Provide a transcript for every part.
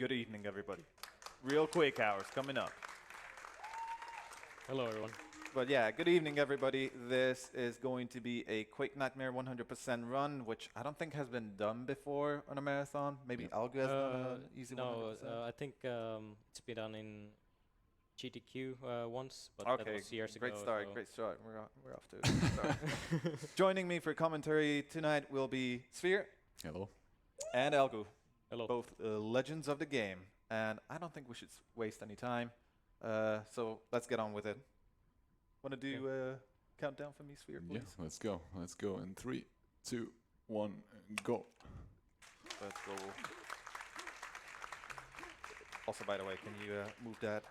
Good evening, everybody. Real Quake hours coming up. Hello, everyone. But yeah, good evening, everybody. This is going to be a Quake Nightmare 100% run, which I don't think has been done before on a marathon. Maybe Algu has done an easy 100%. No, I think it's been done in GTQ once, but that Okay, was years great ago. start, so- great start. We're off to a good start. Joining me for commentary tonight will be Sphere Hello. and Algu, Hello. both legends of the game. And I don't think we should waste any time. So let's get on with it. Want to do a countdown for me, Sphere, please? Yeah, let's go. Let's go in 3, 2, 1, go. Let's go. Also, by the way, can you move that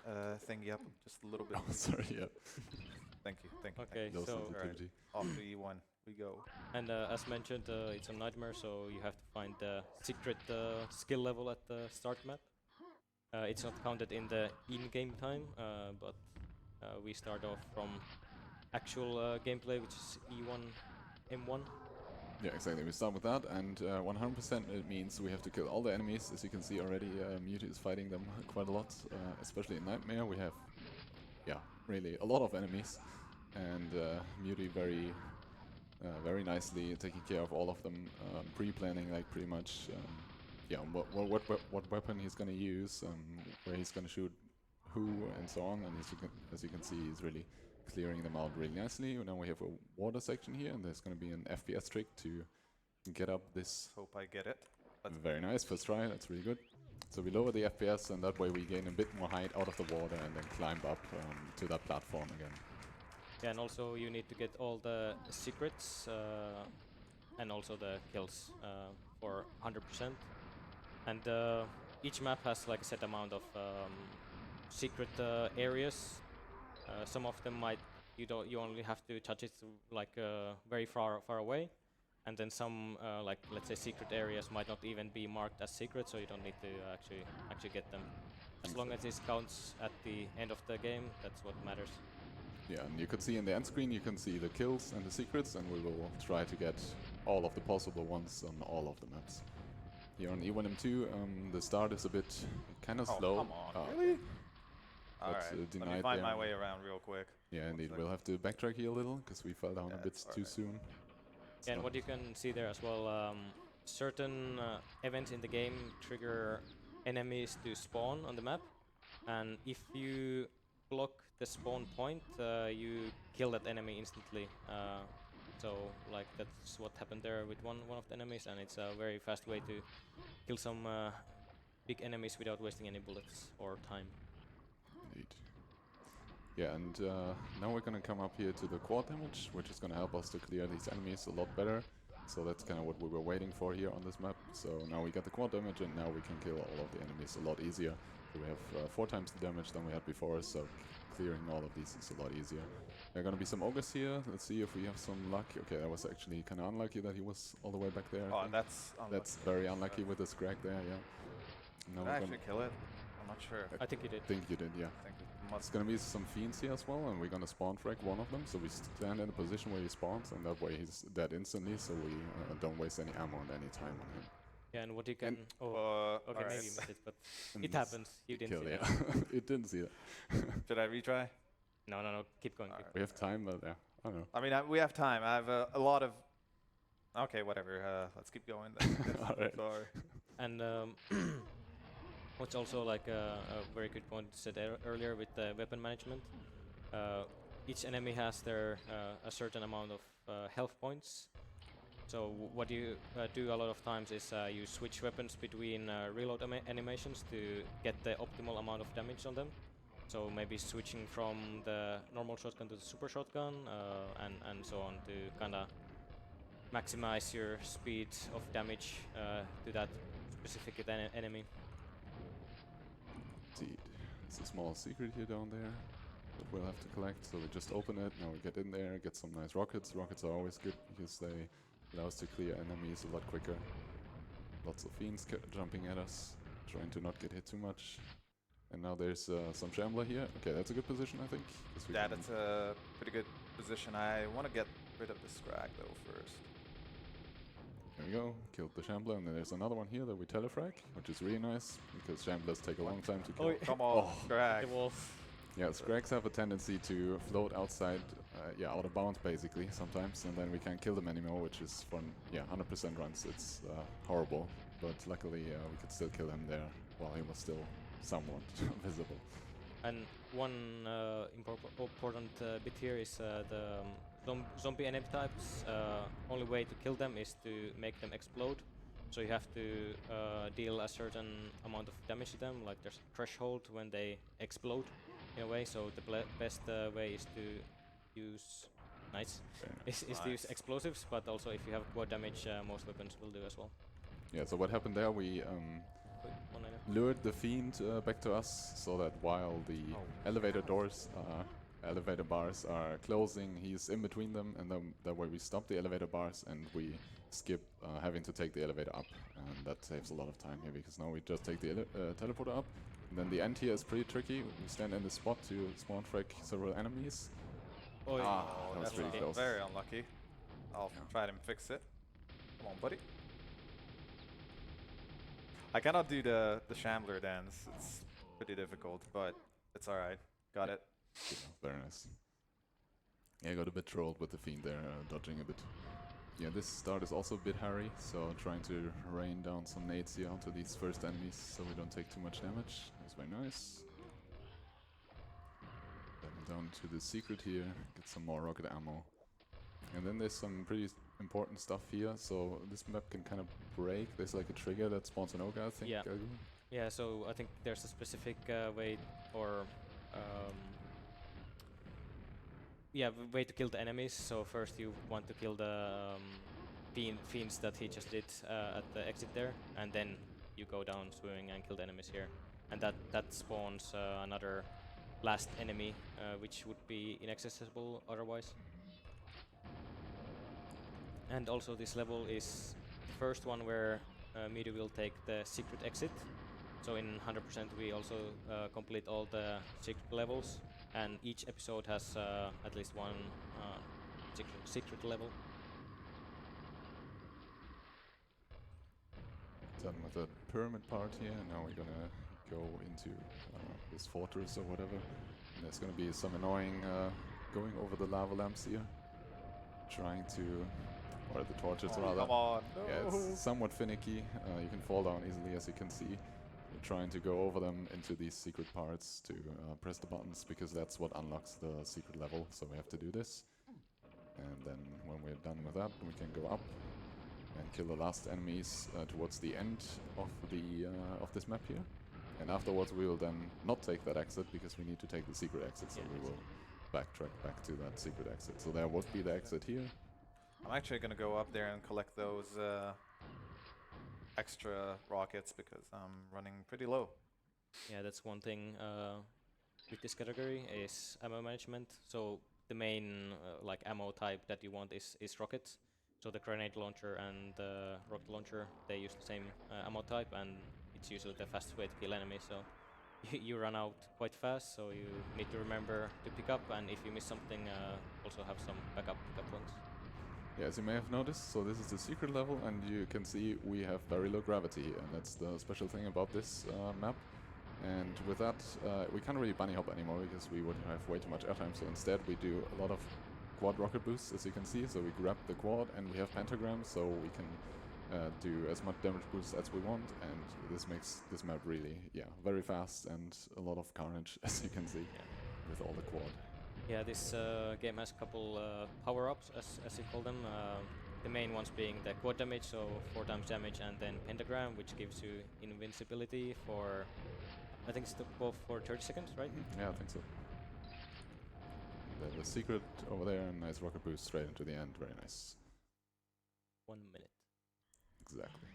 thingy up just a little bit? Oh, sorry, yeah. Thank you, thank you. Okay, Low so sensitivity. Off to E1, we go. and as mentioned, it's a nightmare, so you have to find the secret skill level at the start map. It's not counted in the in-game time, but we start off from actual gameplay, which is E1, M1. Yeah, exactly. We start with that, and 100% it means we have to kill all the enemies. As you can see already, Muty is fighting them quite a lot, especially in Nightmare. We have, yeah, really a lot of enemies, and Muty very nicely taking care of all of them, pre-planning like pretty much, yeah, what weapon he's gonna use, where he's gonna shoot who, and so on. And as you can see, he's really clearing them out really nicely. Now we have a water section here, and there's going to be an FPS trick to get up this. Hope I get it. Very nice, first try, that's really good. So we lower the FPS, and that way we gain a bit more height out of the water and then climb up to that platform again. Yeah, and also you need to get all the secrets and also the kills for 100%. And each map has like a set amount of secret areas. Some of them you only have to touch it like very far away, and then some like let's say secret areas might not even be marked as secret, so you don't need to actually get them. As long as this counts at the end of the game, that's what matters. Yeah, and you can see in the end screen, you can see the kills and the secrets, and we will try to get all of the possible ones on all of the maps. Here on E1 M2, the start is a bit kind of slow. Come on, really? But Alright, let me denied find there. my way around real quick. Yeah, One indeed. second. We'll have to backtrack here a little, because we fell down a bit too alright. soon. Yeah, and what you can see there as well, certain events in the game trigger enemies to spawn on the map, and if you block the spawn point, you kill that enemy instantly. So like that's what happened there with one of the enemies, and it's a very fast way to kill some big enemies without wasting any bullets or time. Indeed. Yeah, and now we're gonna come up here to the quad damage, which is gonna help us to clear these enemies a lot better. So that's kind of what we were waiting for here on this map. So now we get the quad damage, and now we can kill all of the enemies a lot easier. So we have 4 times the damage than we had before, so clearing all of these is a lot easier. There are gonna be some ogres here. Let's see if we have some luck. Okay, that was actually kind of unlucky that he was all the way back there. Oh, that's unlucky. That's very unlucky with the scrag there, yeah. Now Did I actually kill it? I'm not sure. I think you did. I think you did, yeah. I think it There's must. gonna be some fiends here as well, and we're gonna spawn frag one of them, so we stand in a position where he spawns, and that way he's dead instantly, so we don't waste any ammo and any time on him. Yeah, and what you can... And- okay, alright. maybe you missed it, but And it happens. You didn't Kill, see yeah. that. It didn't see it. Should I retry? No, keep going. Keep We have time, but yeah, I don't know. I mean, we have time. I have a lot of... Okay, whatever. Let's keep going then. Alright. Sorry. And what's also like a very good point said earlier with the weapon management. Each enemy has their a certain amount of health points. So what you do a lot of times is you switch weapons between reload animations to get the optimal amount of damage on them. So maybe switching from the normal shotgun to the super shotgun and so on to kind of maximize your speed of damage to that specific enemy. Indeed. There's a small secret here down there that we'll have to collect, so we just open it, now we get in there, get some nice rockets. Rockets are always good because they allow us to clear enemies a lot quicker. Lots of fiends jumping at us, trying to not get hit too much. And now there's some Shambler here. Okay, that's a good position, I think. Yeah, that's a pretty good position. I want to get rid of the scrag though first. There we go, killed the Shambler, and then there's another one here that we telefrag, which is really nice, because Shamblers take a long time to kill. Oh, Come on, Greg. The wall. Yeah, Scrags have a tendency to float outside, out of bounds basically, sometimes, and then we can't kill them anymore, which is for, 100% runs. It's horrible, but luckily we could still kill him there while he was still somewhat visible. And one important bit here is the zombie enemy types. Only way to kill them is to make them explode. So you have to deal a certain amount of damage to them, like there's a threshold when they explode in a way. So the best way is to use is to use explosives, but also if you have quad damage, most weapons will do as well. Yeah, so what happened there, we lured the Fiend back to us, so that while the elevator bars are closing, he's in between them, and then that way we stop the elevator bars and we skip having to take the elevator up, and that saves a lot of time here, because now we just take the teleporter up, and then the end here is pretty tricky. We stand in the spot to spawn frag several enemies. Oh, that was That's pretty close. very unlucky. I'll try to fix it. Come on, buddy. I cannot do the Shambler dance. It's pretty difficult, but it's alright. Got it. Yeah, very nice. Yeah, I got a bit trolled with the Fiend there, dodging a bit. Yeah, this start is also a bit hairy, so trying to rain down some nades here onto these first enemies so we don't take too much damage. That's very nice. Then down to the secret here, get some more rocket ammo. And then there's some pretty important stuff here, so this map can kind of break. There's like a trigger that spawns an ogre, I think. Yeah. Yeah, so I think there's a specific way or way to kill the enemies. So first you want to kill the fiends that he just did at the exit there, and then you go down swimming and kill the enemies here, and that spawns another last enemy, which would be inaccessible otherwise. And also this level is the first one where Muty will take the secret exit. So in 100% we also complete all the secret levels, and each episode has at least one secret level. Done with the pyramid part here, and now we're gonna go into this fortress or whatever. And there's gonna be some annoying going over the lava lamps here, trying to, or the torches rather. Come on. No. Yeah, it's somewhat finicky. You can fall down easily, as you can see. We're trying to go over them into these secret parts to press the buttons, because that's what unlocks the secret level. So we have to do this, and then when we're done with that, we can go up and kill the last enemies towards the end of the of this map here. And afterwards we will then not take that exit, because we need to take the secret exit, so we will backtrack back to that secret exit. So there would be the exit here. I'm actually gonna go up there and collect those extra rockets, because I'm running pretty low. Yeah, that's one thing with this category is ammo management. So the main like ammo type that you want is rockets. So the grenade launcher and the rocket launcher, they use the same ammo type, and it's usually the fastest way to kill enemies. So you run out quite fast, so you need to remember to pick up, and if you miss something, also have some backup ones. Yeah, as you may have noticed, so this is the secret level, and you can see we have very low gravity, and that's the special thing about this map. And with that, we can't really bunny hop anymore, because we would have way too much airtime, so instead we do a lot of quad rocket boosts, as you can see. So we grab the quad, and we have pentagrams, so we can do as much damage boost as we want, and this makes this map really, very fast and a lot of carnage, as you can see, with all the quad. Yeah, this game has a couple power-ups, as you call them. The main ones being the quad damage, so 4 times damage, and then pentagram, which gives you invincibility for, I think it's both for 30 seconds, right? Yeah, I think so. The secret over there, and nice rocket boost straight into the end, very nice. 1 minute. Exactly.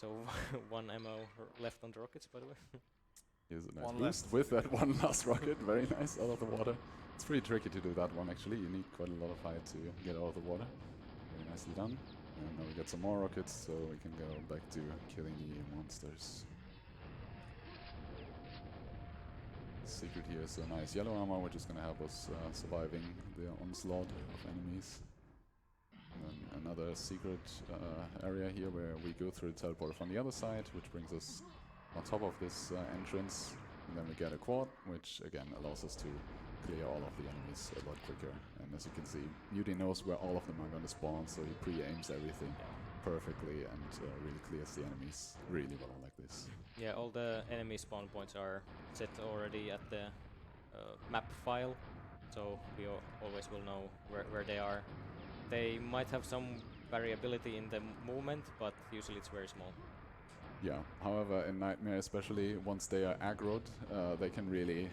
So 1 ammo left on the rockets, by the way. Here's a nice One boost left. with that one last rocket, very nice, out of the water. It's pretty tricky to do that one, actually. You need quite a lot of height to get out of the water. Very nicely done. And now we get some more rockets, so we can go back to killing the monsters. Secret here is a nice yellow armor, which is going to help us surviving the onslaught of enemies. And then another secret area here where we go through the teleporter from the other side, which brings us on top of this entrance. And then we get a quad, which again allows us to clear all of the enemies a lot quicker. And as you can see, Muty knows where all of them are going to spawn, so he pre-aims everything perfectly and really clears the enemies really well like this. Yeah, all the enemy spawn points are set already at the map file, so we always will know where they are. They might have some variability in the movement, but usually it's very small. Yeah, however, in Nightmare especially, once they are aggroed, they can really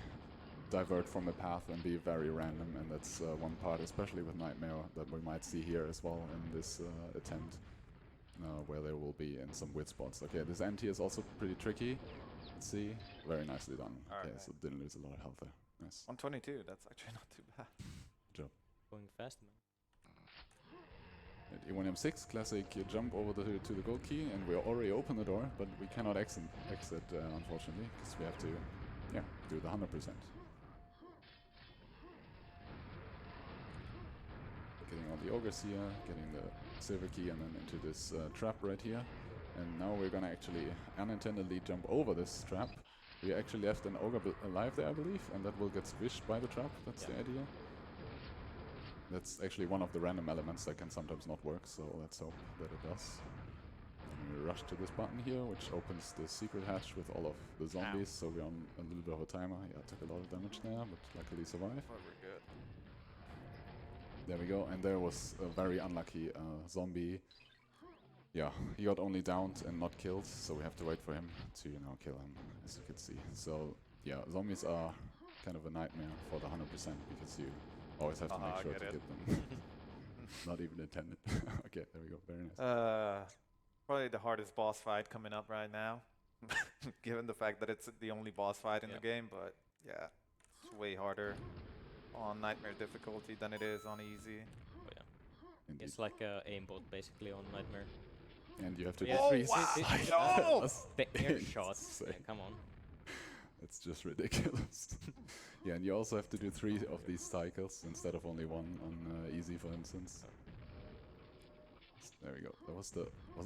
divert from the path and be very random, and that's one part, especially with Nightmare, that we might see here as well in this attempt, where there will be in some weird spots. Okay, this anti is also pretty tricky. Let's see. Very nicely done. Okay, so didn't lose a lot of health there. Nice. 122, that's actually not too bad. Good job. Going fast, man. At E1M6, classic jump over to the gold key, and we already opened the door, but we cannot exit unfortunately, because we have to, do the 100%. Getting all the ogres here, getting the silver key, and then into this trap right here. And now we're gonna actually unintendedly jump over this trap. We actually left an ogre alive there, I believe, and that will get squished by the trap. That's the idea. That's actually one of the random elements that can sometimes not work, so let's hope that it does. And we rush to this button here, which opens the secret hatch with all of the zombies, so we're on a little bit of a timer. Yeah, I took a lot of damage there, but luckily survived. Oh, we're good. There we go, and there was a very unlucky zombie. Yeah, he got only downed and not killed, so we have to wait for him to, kill him, as you can see. So, yeah, zombies are kind of a nightmare for the 100% because you always have to make sure to get them. Not even intended. Okay, there we go, very nice. Probably the hardest boss fight coming up right now, given the fact that it's the only boss fight in the game, but yeah, it's way harder on Nightmare difficulty than it is on easy. Oh yeah. Indeed. It's like a aimbot basically on Nightmare. And you have to Yeah. do 3 wow. The air shots. insane. Yeah, come on. It's just ridiculous. Yeah, and you also have to do 3 of these cycles instead of only 1 on easy, for instance. There we go. That was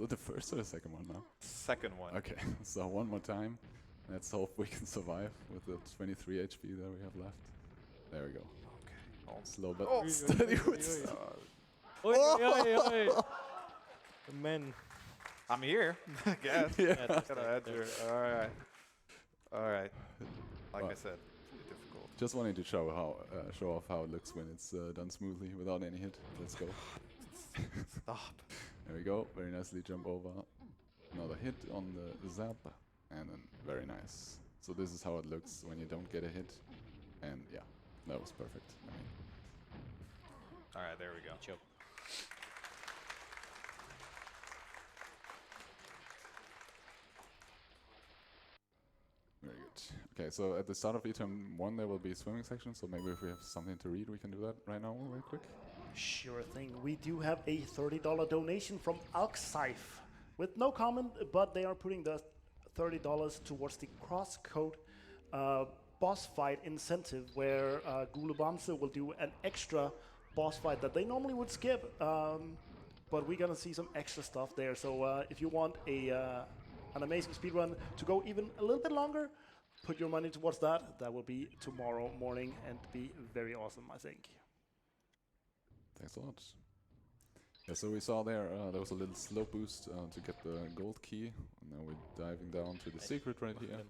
it the first or the second one now? Second one. Okay, so one more time. Let's hope we can survive with the 23 HP that we have left. There we go. Okay. Slow but steady with Oi, oi, oi, oi. Men. I'm here, I guess. Yeah. Gotta answer. Alright. Like I said, pretty difficult. Just wanting to show off how it looks when it's done smoothly without any hit. Let's go. Stop. There we go. Very nicely jump over. Another hit on the zap, and then very nice. So this is how it looks when you don't get a hit, and yeah, that was perfect. I mean, Alright, there we go. Good job. very good. Okay, so at the start of item 1 there will be a swimming section, so maybe if we have something to read we can do that right now real quick. Sure thing. We do have a $30 donation from Alxife with no comment, but they are putting the $30 towards the crosscode boss fight incentive where Gulubamse will do an extra boss fight that they normally would skip, but we're gonna see some extra stuff there. So if you want an amazing speedrun to go even a little bit longer, put your money towards that. That will be tomorrow morning and be very awesome, I think. Thanks a lot. Yeah, so we saw there was a little slow boost to get the gold key. And now we're diving down to the secret right here.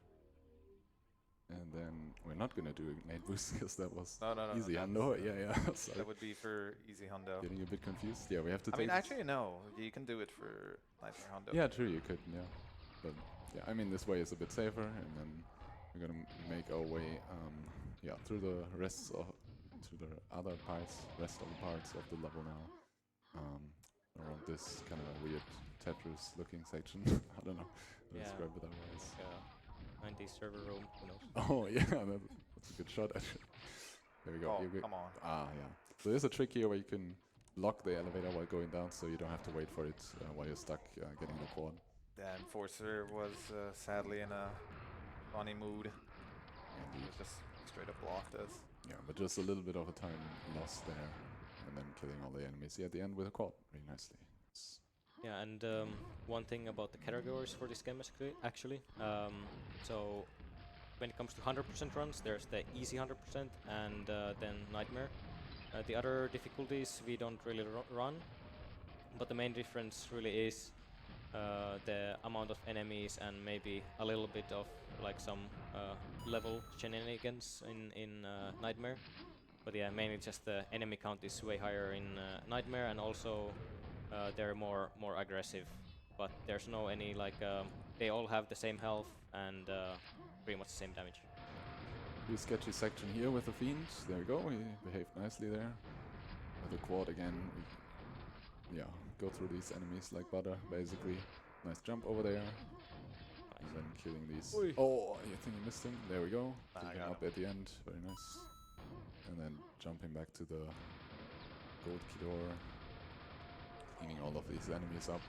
And then we're not gonna do a grenade boost because that was easy hundo. Yeah. Sorry. That would be for easy hundo. Getting a bit confused. Yeah, we have to I take. mean, actually, no. You can do it for Nightmare hundo. Yeah, true. You could. Yeah, but yeah, I mean, this way is a bit safer, and then we're gonna make our way, through the rest of to the other parts, rest of the parts of the level now. Around this kind of weird Tetris-looking section. I don't know how to describe it otherwise. 90s server room, who knows? Oh yeah, that's a good shot actually. There we go. Oh, come on. Ah, yeah. So there's a trick here where you can lock the elevator while going down, so you don't have to wait for it while you're stuck getting the quad. The Enforcer was sadly in a funny mood. Indeed. He just straight up blocked us. Yeah, but just a little bit of a time lost there, and then killing all the enemies here at the end with a quad, very nicely. Yeah, and one thing about the categories for this game is actually, so when it comes to 100% runs, there's the easy 100% and then Nightmare. The other difficulties we don't really run, but the main difference really is the amount of enemies and maybe a little bit of like some level shenanigans in Nightmare. But yeah, mainly just the enemy count is way higher in Nightmare, and also they're more aggressive. But there's no any like they all have the same health and pretty much the same damage. Pretty sketchy section here with the Fiend. There we go, he behaved nicely there. With the quad again, we go through these enemies like butter, basically. Nice jump over there. And then killing these. Oi. Oh, I think he missed him. There we go. I Took him got up him. at the end. Very nice. And then jumping back to the gold Kidor. Cleaning all of these enemies up.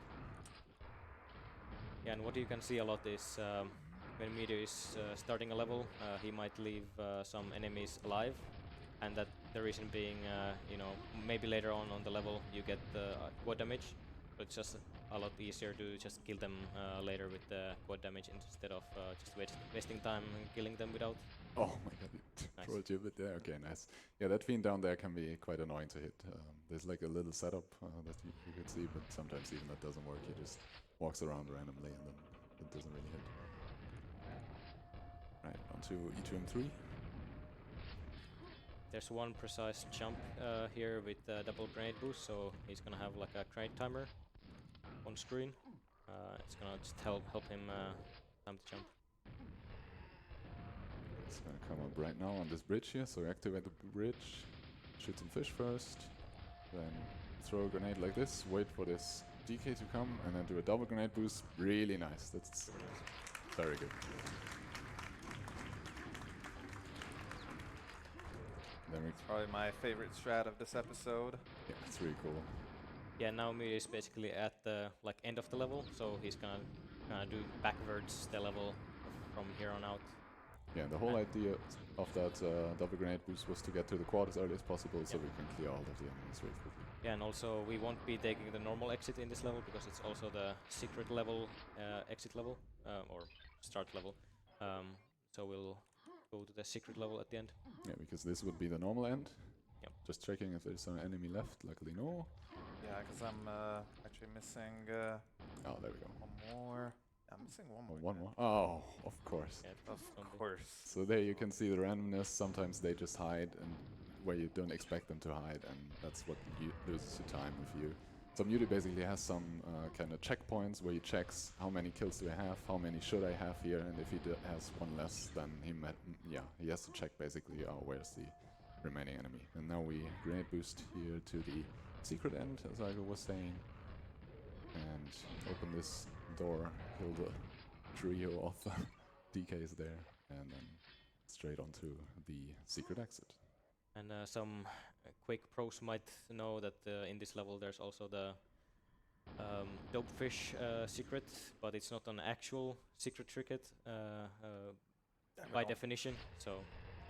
Yeah, and what you can see a lot is when Muty is starting a level, he might leave some enemies alive, and that the reason being, you know, maybe later on the level you get quad damage, but it's just a lot easier to just kill them later with the quad damage instead of just wasting time killing them without. Oh my god, it Nice. trolled you a bit there. Okay, nice. Yeah, that Fiend down there can be quite annoying to hit. There's like a little setup that you could see, but sometimes even that doesn't work. He just walks around randomly and then it doesn't really hit. Right, on to E2M3. There's one precise jump here with double grenade boost, so he's gonna have like a grenade timer on screen. It's gonna just help him time to jump. It's gonna come up right now on this bridge here, so activate the bridge, shoot some fish first, then throw a grenade like this, wait for this DK to come, and then do a double grenade boost. Really nice, that's very good. Then we, Probably my favorite strat of this episode. yeah, it's really cool. Yeah, now Muty is basically at the like end of the level, so he's gonna do backwards the level from here on out. Yeah, the whole idea of that double grenade boost was to get to the quad as early as possible, so we can clear all of the enemies really quickly. Yeah, and also we won't be taking the normal exit in this level because it's also the secret level exit level or start level. So we'll go to the secret level at the end. Yeah, because this would be the normal end. Yep. Just checking if there's an enemy left. Luckily, no. Yeah, because I'm actually missing Oh, there we go. one more. I'm missing one Oh, more. one more. Oh, of course. Yeah, Of zombie. course. So there you can see the randomness. Sometimes they just hide, and where you don't expect them to hide, and that's what you loses your time if you. So Muty basically has some kind of checkpoints where he checks how many kills do I have, how many should I have here, and if he has one less, then he has to check basically where's the remaining enemy. And now we grenade boost here to the secret end, as I was saying, and open this door, kill the trio of DKs there, and then straight onto the secret exit. And some Quake pros might know that in this level there's also the Dopefish secret, but it's not an actual secret ticket by definition, so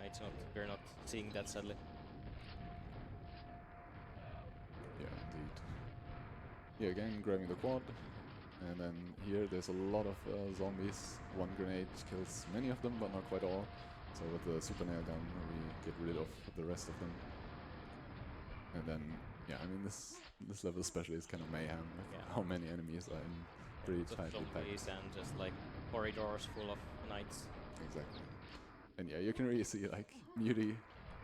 it's not. We're not seeing that sadly. Yeah, indeed. Yeah, again, grabbing the quad. And then here there's a lot of zombies. One grenade kills many of them, but not quite all. So with the super nail gun, we get rid of the rest of them. And then, yeah, I mean, this level especially is kind of mayhem with Yeah. how many enemies are in pretty Lots of tightly packed. zombies and just like corridors full of knights. Exactly. And yeah, you can really see like Muty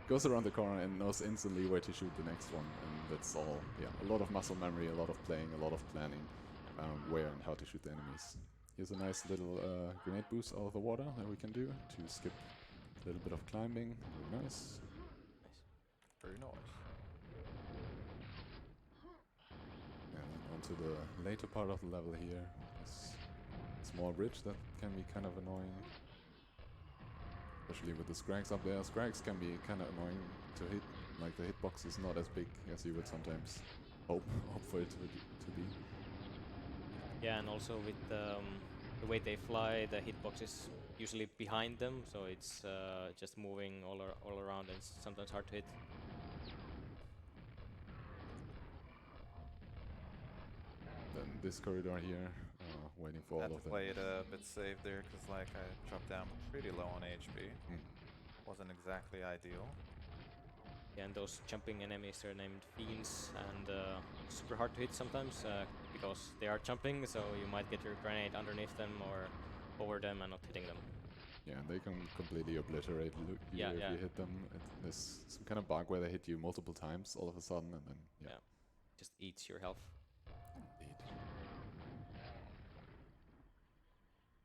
goes around the corner and knows instantly where to shoot the next one, and that's all. Yeah, a lot of muscle memory, a lot of playing, a lot of planning, where and how to shoot the enemies. Here's a nice little grenade boost out of the water that we can do to skip a little bit of climbing. Very nice. Very nice. And then onto the later part of the level here. This small bridge that can be kind of annoying. Especially with the scrags up there. Scrags can be kind of annoying to hit. Like the hitbox is not as big as you would sometimes hope for it to be. Yeah, and also with the way they fly, the hitbox is usually behind them, so it's just moving all around, and it's sometimes hard to hit. this corridor here, waiting for Had all to of them. play it a bit safe there because like I dropped down pretty low on HP. Mm. Wasn't exactly ideal. Yeah, and those jumping enemies are named fiends, and super hard to hit sometimes because they are jumping, so you might get your grenade underneath them or over them and not hitting them. Yeah, and they can completely obliterate you Yeah, if yeah. you hit them. There's some kind of bug where they hit you multiple times all of a sudden, and then yeah. Yeah. Just eats your health. Indeed.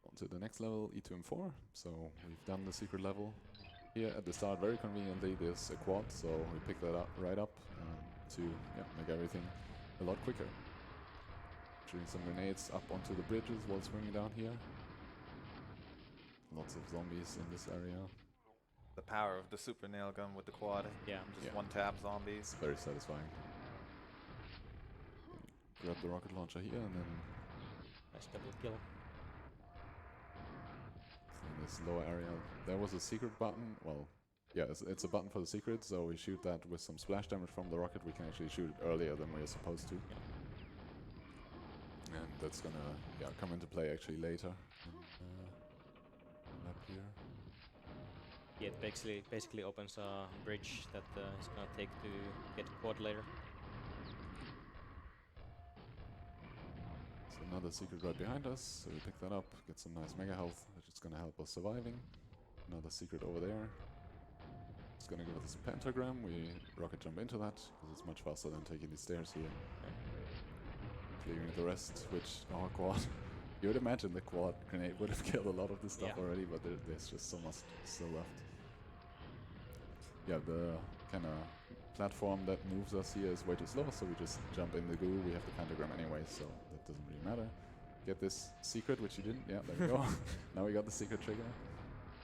On to the next level, E2M4. So we've done the secret level. Here at the start, very conveniently, there's a quad, so we pick that up right up to make everything a lot quicker. Shooting some grenades up onto the bridges while swinging down here. Lots of zombies in this area. The power of the super nail gun with the quad. Yeah. Just Yeah. one tap zombies. It's very satisfying. Grab the rocket launcher here and then Nice double kill. in this lower area there was a secret button. Well, yeah, it's a button for the secret, so we shoot that with some splash damage from the rocket. We can actually shoot it earlier than we're supposed to. Yeah. And that's gonna come into play actually later. Map here. Yeah, it basically opens a bridge that is gonna take to get quad later. So another secret right behind us, so we pick that up, get some nice mega health, which is gonna help us surviving. Another secret over there. It's gonna give us a pentagram. We rocket jump into that, because it's much faster than taking the stairs here. Clearing the rest, which our quad. You would imagine the quad grenade would have killed a lot of this stuff Yeah. already, but there's just so much still left. Yeah, the kind of platform that moves us here is way too slow, so we just jump in the goo. We have the pentagram anyway, so that doesn't really matter. Get this secret, which you didn't. Yeah, there we go. Now we got the secret trigger.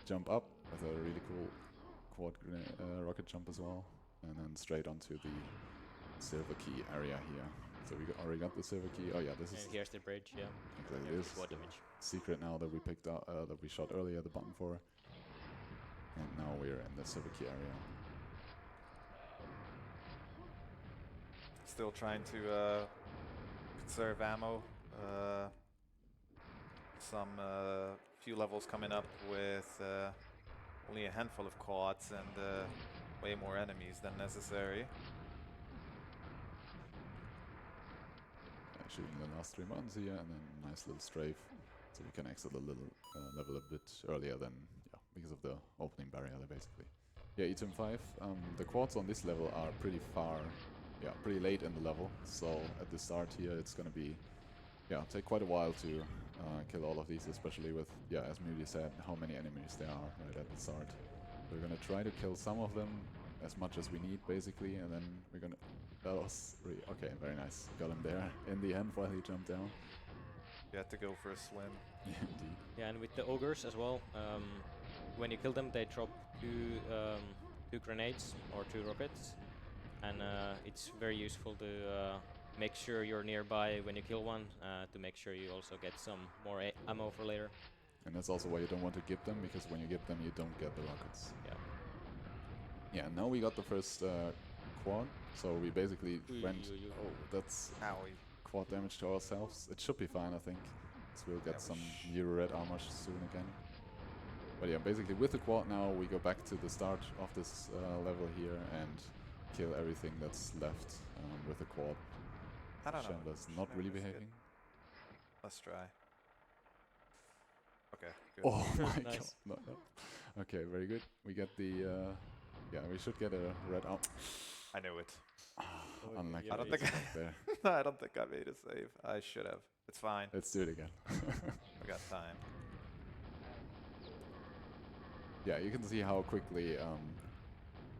Jump up with a really cool quad rocket jump as well, and then straight onto the silver key area here. So we already got the silver key. Oh yeah, this is And here's the bridge, yeah. exactly Here's this. the quad The damage. secret now that we picked up, that we shot earlier, the button for. And now we're in the silver key area. Still trying to conserve ammo. Some few levels coming up with only a handful of quads and way more enemies than necessary. Shooting the last 3 months here, and then a nice little strafe, so we can exit a little level a bit earlier than because of the opening barrier there basically. Yeah, E2M 5. The quads on this level are pretty far, pretty late in the level. So at the start here, it's gonna be take quite a while to kill all of these, especially with as Muty said, how many enemies there are right at the start. We're gonna try to kill some of them as much as we need basically, and then we're gonna. That was really okay. Very nice. Got him there in the end while he jumped down. You had to go for a swim. Yeah, indeed. Yeah, and with the ogres as well, when you kill them, they drop two grenades or 2 rockets, and it's very useful to make sure you're nearby when you kill one, to make sure you also get some more ammo for later. And that's also why you don't want to give them, because when you give them, you don't get the rockets. Yeah. Yeah, now we got the first quad, so we basically went. Ooh. Oh, that's Owie. quad damage to ourselves. It should be fine, I think. So we'll get Yeah, we some Euro red armor soon again. But yeah, basically with the quad now, we go back to the start of this level here and kill everything that's left with the quad. I don't know. Chandler's not really Chandler's good. behaving. Let's try. Okay, good. Oh my Nice. god. No, no. Okay, very good. We get the we should get a red arm. I knew it. Unlucky. yeah, I don't it's think not there. I don't think I made a save. I should have. It's fine. Let's do it again. We got time. Yeah, you can see how quickly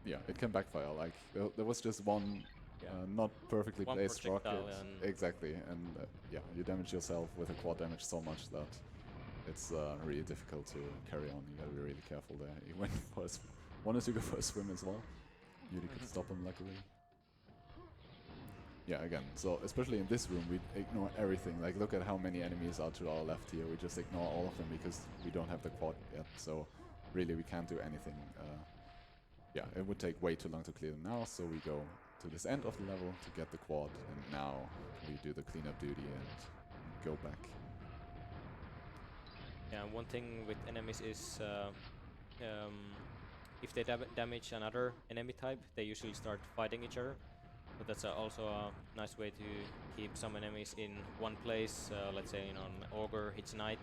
it can backfire. Like there was just one not perfectly One placed rocket. projectile and- Exactly, and you damage yourself with a quad damage so much that it's really difficult to carry on. You gotta be really careful there. He went for wanted to go for a swim as well. Muty could stop him luckily. Yeah, again, so especially in this room, we ignore everything. Like, look at how many enemies are to our left here. We just ignore all of them because we don't have the quad yet. So really, we can't do anything. It would take way too long to clear them now. So we go to this end of the level to get the quad, and now we do the cleanup duty and go back. Yeah, one thing with enemies is if they damage another enemy type, they usually start fighting each other. But that's also a nice way to keep some enemies in one place. Let's say, you know, an ogre hits knight,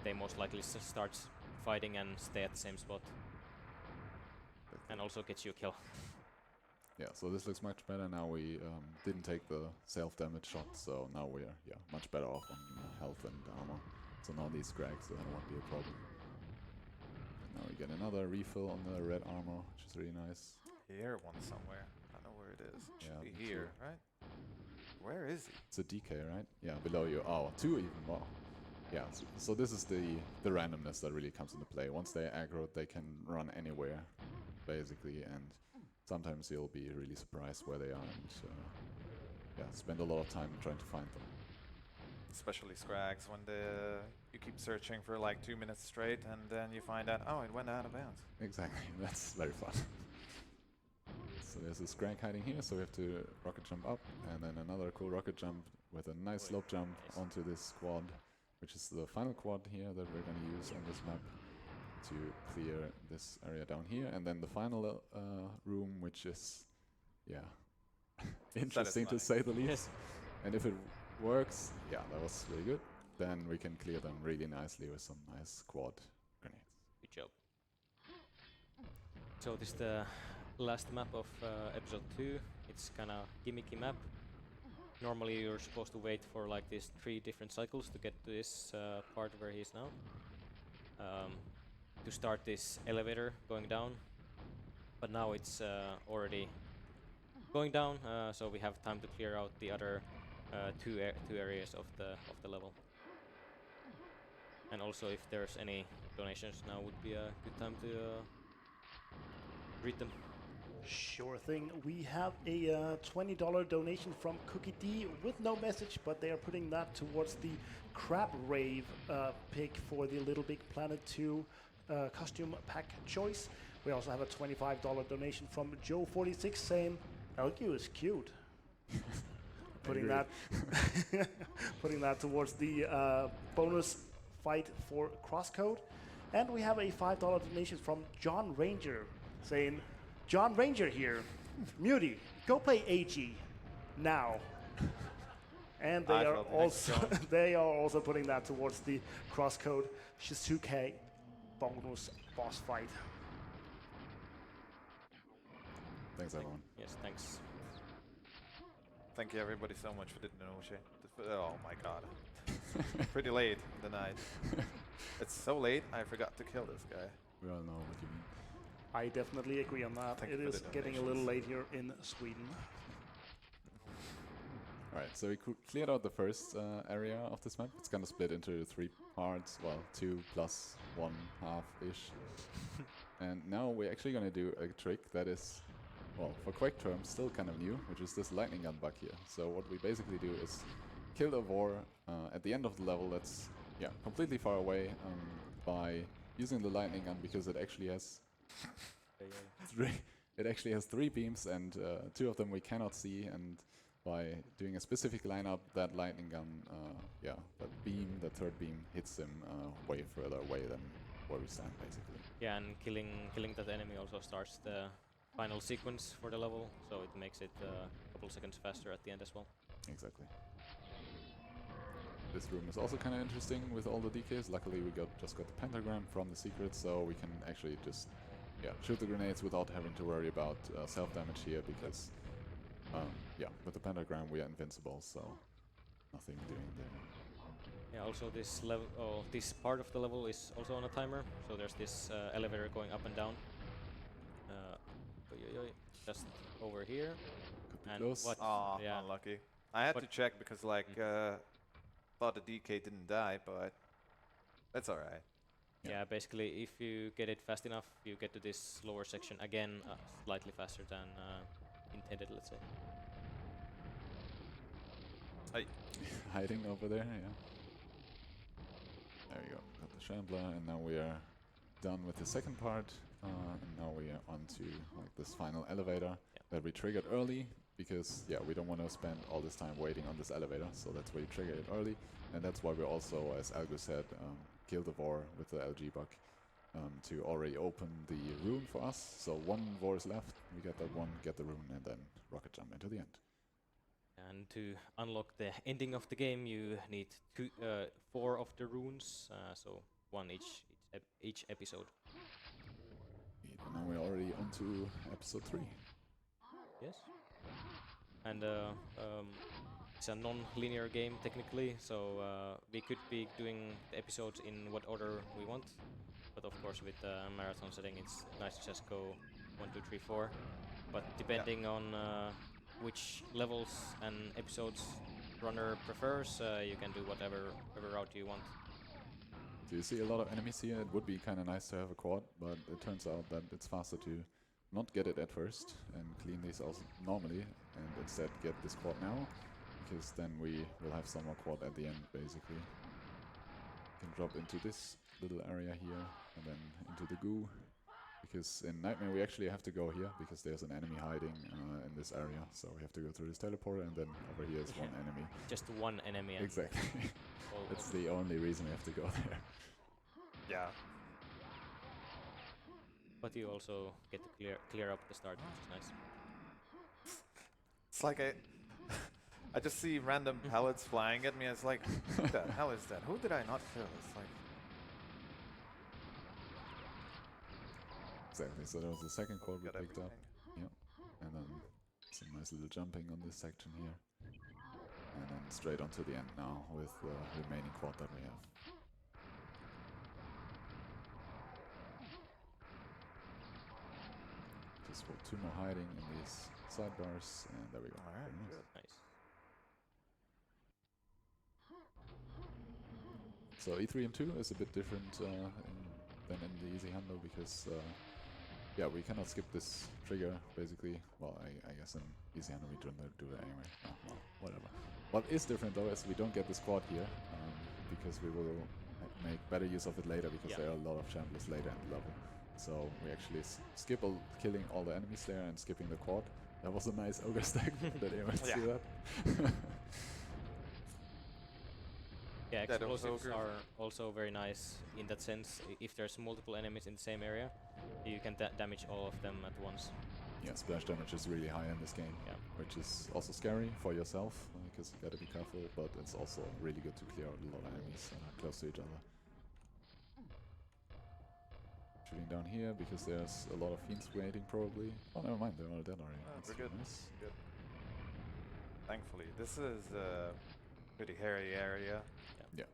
they most likely start fighting and stay at the same spot. And also gets you a kill. Yeah, so this looks much better now. We didn't take the self-damage shot, so now we are much better off on health and armor. So now these scrags won't be a problem. And now we get another refill on the red armor, which is really nice. Here one somewhere. I don't know where it is. It Yeah, should me be here, right? Where is he? It's a DK, right? Yeah, below you. Oh, 2 even more. Yeah, so this is the randomness that really comes into play. Once they're aggroed, they can run anywhere, basically, and sometimes you'll be really surprised where they are and spend a lot of time trying to find them. Especially Scrags, when you keep searching for like 2 minutes straight and then you find out, oh, it went out of bounds. Exactly, that's very fun. So there's a scrag hiding here, so we have to rocket jump up, and then another cool rocket jump with a nice slope jump onto this quad, which is the final quad here that we're going to use on this map to clear this area down here, and then the final room, which is, interesting to say the least. Yes. And if it works, that was really good, then we can clear them really nicely with some nice quad grenades. Good job. So this is the last map of episode 2. It's kind of gimmicky map. Normally you're supposed to wait for like these 3 different cycles to get to this part where he is now. To start this elevator going down. But now it's already going down, so we have time to clear out the other two areas of the level. And also, if there's any donations, now would be a good time to read them. Sure thing. We have a $20 donation from Cookie D with no message, but they are putting that towards the Crab Rave pick for the Little Big Planet 2 costume pack choice. We also have a $25 donation from Joe46 saying, LQ is cute. putting that putting that towards the bonus fight for Crosscode. And we have a $5 donation from John Ranger saying, John Ranger here, Muty, go play AG now. And they are also putting that towards the Crosscode Shizuke bonus boss fight. Thanks, everyone. Yes, thanks. Thank you everybody so much for the donation. Oh my god. Pretty late in the night. It's so late, I forgot to kill this guy. We all know what you mean. I definitely agree on that. Thank It you for is the getting a little donations. late here in Sweden. Alright, so we cleared out the first area of this map. It's gonna split into 3 parts, well, 2 plus 1/2-ish. And now we're actually gonna do a trick that is, well, for Quake terms, still kind of new, which is this lightning gun bug here. So what we basically do is kill a war at the end of the level that's completely far away by using the lightning gun, because it actually has three beams, and 2 of them we cannot see, and by doing a specific lineup, that lightning gun, that third beam hits him way further away than where we stand, basically. Yeah, and killing that enemy also starts the final sequence for the level, so it makes it a couple seconds faster at the end as well. Exactly. This room is also kind of interesting with all the DKs. Luckily, we just got the pentagram from the secret, so we can actually just shoot the grenades without having to worry about self-damage here, because with the pentagram we are invincible, so nothing doing there. Yeah, also this level, this part of the level is also on a timer, so there's this elevator going up and down. Just over here. Could be And close. what? Aw, Yeah. unlucky. I had But- to check because like thought the DK didn't die, but that's alright. Yeah, basically, if you get it fast enough, you get to this lower section again slightly faster than intended, let's say. Hey. Hiding over there, yeah. There we go. Got the Shambler, and now we are done with the second part. And now we are on to like this final elevator that we triggered early, because yeah, we don't want to spend all this time waiting on this elevator, so that's why you trigger it early, and that's why we also, as Algo said, kill the Vor with the LG bug to already open the rune for us. So 1 Vor is left, we get that one, get the rune, and then rocket jump into the end. And to unlock the ending of the game, you need 4 of the runes, so 1 each episode. And now we're already on to episode 3. Yes. And it's a non-linear game technically, so we could be doing the episodes in what order we want. But of course, with the marathon setting, it's nice to just go 1, 2, 3, 4. But depending on which levels and episodes runner prefers, you can do whatever route you want. So you see a lot of enemies here. It would be kind of nice to have a quad, but it turns out that it's faster to not get it at first and clean these also normally, and instead get this quad now, because then we will have some more quad at the end, basically. Can drop into this little area here, and then into the goo, because in Nightmare we actually have to go here, because there's an enemy hiding in this area, so we have to go through this teleporter, and then over here is one enemy. Just one enemy. Exactly. That's the only reason we have to go there. Yeah. But you also get to clear up the start, which is nice. It's like I just see random pellets flying at me. It's like, what the hell is that? Who did I not kill? It's like, exactly. So that was the second quad we got picked up. everything. Yeah, and then some nice little jumping on this section here, and then straight onto the end now with the remaining quad that we have. Just for 2 more hiding in these sidebars, and there we go. All right, Very nice. good. Nice. So E3 and 2 is a bit different than in the easy handle, because yeah, we cannot skip this trigger basically. Well, I guess in easy handle we don't do it anyway. Oh, well, whatever. What is different though is we don't get the squad here, because we will make better use of it later, because there are a lot of champions later in the level. So we actually skip killing all the enemies there and skipping the quad. That was a nice ogre stack. Did anyone see that? Yeah, That explosives ogre. are also very nice in that sense. If there's multiple enemies in the same area, you can damage all of them at once. Yeah, splash damage is really high in this game, which is also scary for yourself, because you gotta be careful, but it's also really good to clear out a lot of enemies close to each other. Shooting down here, because there's a lot of fiends waiting probably. Oh, never mind, they're all dead already. Oh, That's we're good. nice. Good. Thankfully, this is a pretty hairy area. Yeah.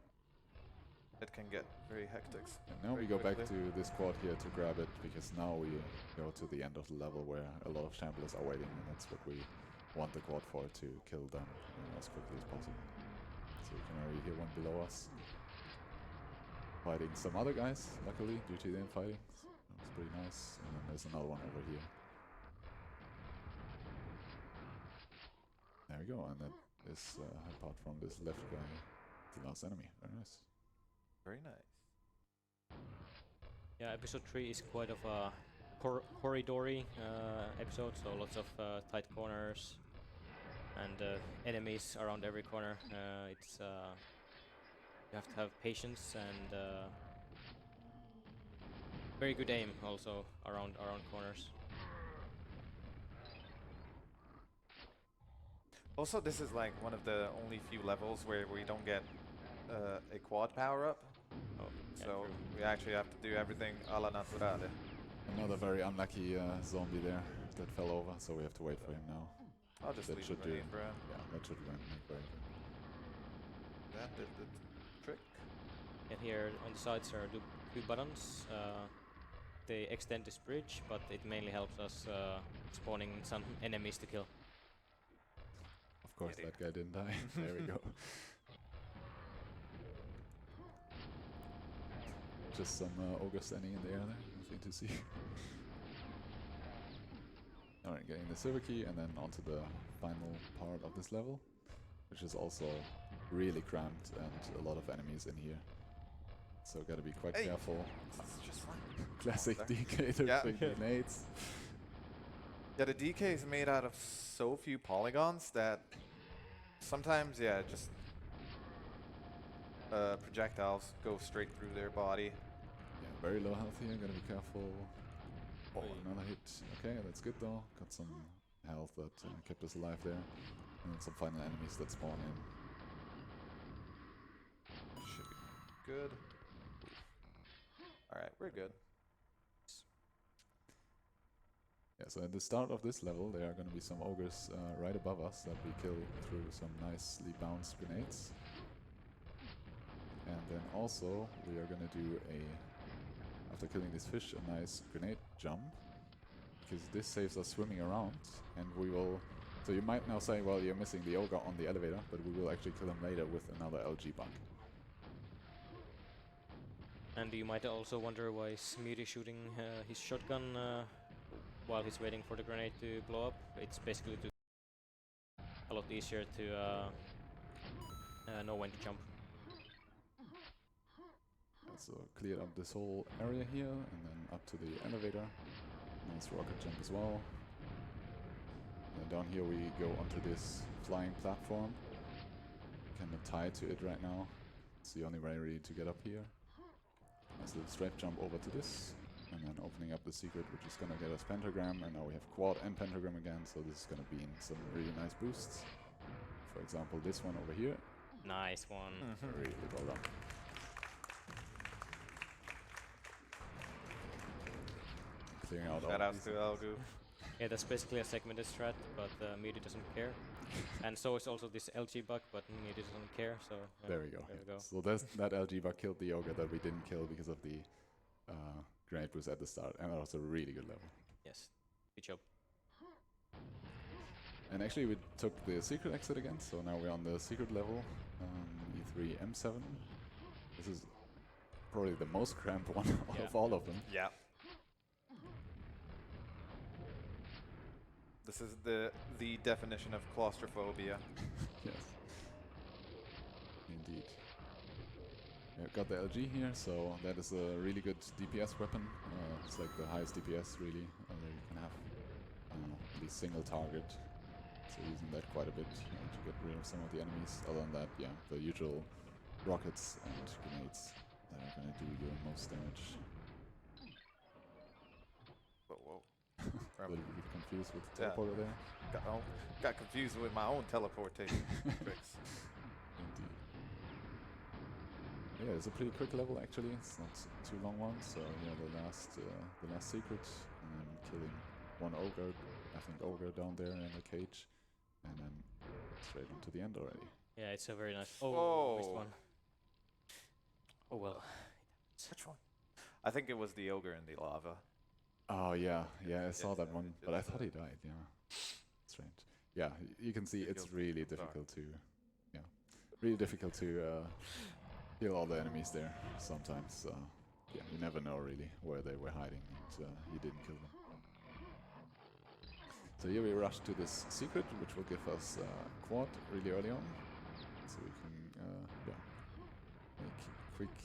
It can get very hectic. And now we go back to this quad here to grab it, because now we go to the end of the level where a lot of champions are waiting, and that's what we want the quad for, to kill them as quickly as possible. So you can already hear one below us. Fighting some other guys, luckily, due to the infighting. That was pretty nice. And then there's another one over here. There we go, and that is, apart from this left guy, the last enemy. Very nice. Very nice. Yeah, episode 3 is quite of a corridory episode, so lots of tight corners and enemies around every corner. It's you have to have patience and very good aim also around corners. Also, this is like one of the only few levels where we don't get a quad power up. Oh, yeah, So true. we actually have to do everything a la naturale. Another very unlucky zombie there that fell over, so we have to wait for him now. I'll just That leave should it do. in, bro. Yeah, that should make way. That did the trick. And here on the sides are two buttons. They extend this bridge, but it mainly helps us spawning some enemies to kill. Of course, Get it. that guy didn't die. There we go. Just some ogre standing in the air there. Nothing to see. Alright, getting the silver key and then onto the final part of this level, which is also really cramped and a lot of enemies in here. So gotta be quite Hey. careful. This is just fine. Classic There. DK Yeah. with grenades. Yeah, the DK is made out of so few polygons that sometimes, yeah, just projectiles go straight through their body. Yeah, very low health here. Gotta be careful. Oh, Oi. another hit. Okay, that's good though. Got some health that kept us alive there. And then some final enemies that spawn in. Should be good. Alright, we're good. Yeah, so at the start of this level, there are going to be some ogres right above us that we kill through some nicely bounced grenades. And then also, we are going to do after killing this fish, a nice grenade jump. Because this saves us swimming around, and we will... So you might now say, well, you're missing the ogre on the elevator, but we will actually kill him later with another LG bug. And you might also wonder why is Muty shooting his shotgun while he's waiting for the grenade to blow up. It's basically to a lot easier to know when to jump. So cleared up this whole area here, and then up to the elevator. Nice rocket jump as well. And down here we go onto this flying platform. Kind of tied to it right now. It's the only way really to get up here. Nice little straight jump over to this. And then opening up the secret, which is going to get us pentagram. And now we have quad and pentagram again, so this is going to be in some really nice boosts. For example, this one over here. Nice one. Really well done. Clearing out all Shout of outs these to enemies. Algu. Yeah, that's basically a segmented strat, but Muty doesn't care. And so is also this LG bug, but Muty doesn't care, so... yeah, There we go. There we go. So that LG bug killed the ogre that we didn't kill because of the grenade boost at the start, and that was a really good level. Yes. Good job. And actually we took the secret exit again, so now we're on the secret level, E3 M7. This is probably the most cramped one of all of them. Yeah. This is the definition of claustrophobia. Yes. Indeed. Yeah, got the LG here, so that is a really good DPS weapon. It's like the highest DPS really that you can have. At least single target. So using that quite a bit to get rid of some of the enemies. Other than that, yeah, the usual rockets and grenades that are gonna do your most damage. Whoa. A little bit confused with the Yeah. teleporter there. Got confused with my own teleportation tricks. Indeed. Yeah, it's a pretty quick level actually. It's not too long one. So yeah, the last secret, and then killing one ogre, I think ogre down there in the cage, and then straight into the end already. Yeah, it's a very nice... Oh, missed Whoa. one. Oh well. Which one? I think it was the ogre in the lava. Oh yeah, I saw Yes, that one, it but I is, thought he died. Yeah, strange. Yeah, you can see It it's feels really bizarre. difficult to, really difficult to kill all the enemies there. Sometimes, yeah, you never know really where they were hiding, and you didn't kill them. So here we rush to this secret, which will give us quad really early on, so we can make quick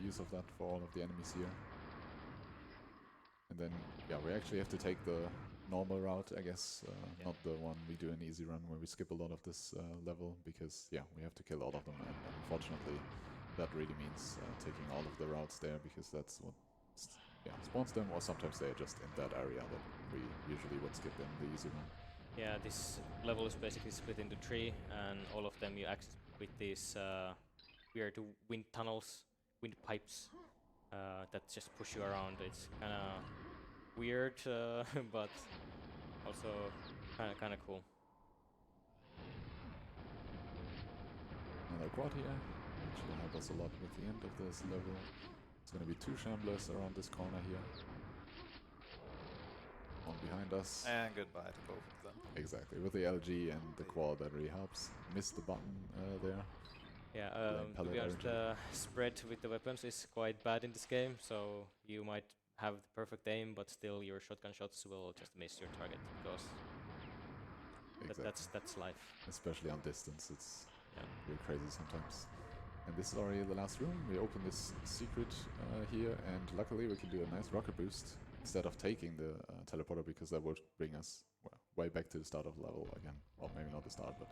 use of that for all of the enemies here. And then, yeah, we actually have to take the normal route, I guess, not the one we do in easy run where we skip a lot of this level, because, yeah, we have to kill all of them, and unfortunately that really means taking all of the routes there, because that's what spawns them, or sometimes they're just in that area that we usually would skip in the easy run. Yeah, this level is basically split into 3, and all of them you access with these weird wind tunnels, wind pipes that just push you around. It's kind of weird, but also kind of cool. Another quad here, which will help us a lot with the end of this level. It's going to be 2 shamblers around this corner here. One behind us. And goodbye to both of them. Exactly, with the LG and the quad that really helps. Missed the button there. Yeah, Like to be pellet honest, the spread with the weapons is quite bad in this game, so you might have the perfect aim, but still your shotgun shots will just miss your target, because Exactly. that's life. Especially on distance, it's Yeah. really crazy sometimes. And this is already the last room. We open this secret here, and luckily we can do a nice rocket boost instead of taking the teleporter, because that would bring us way back to the start of the level again. Well, maybe not the start, but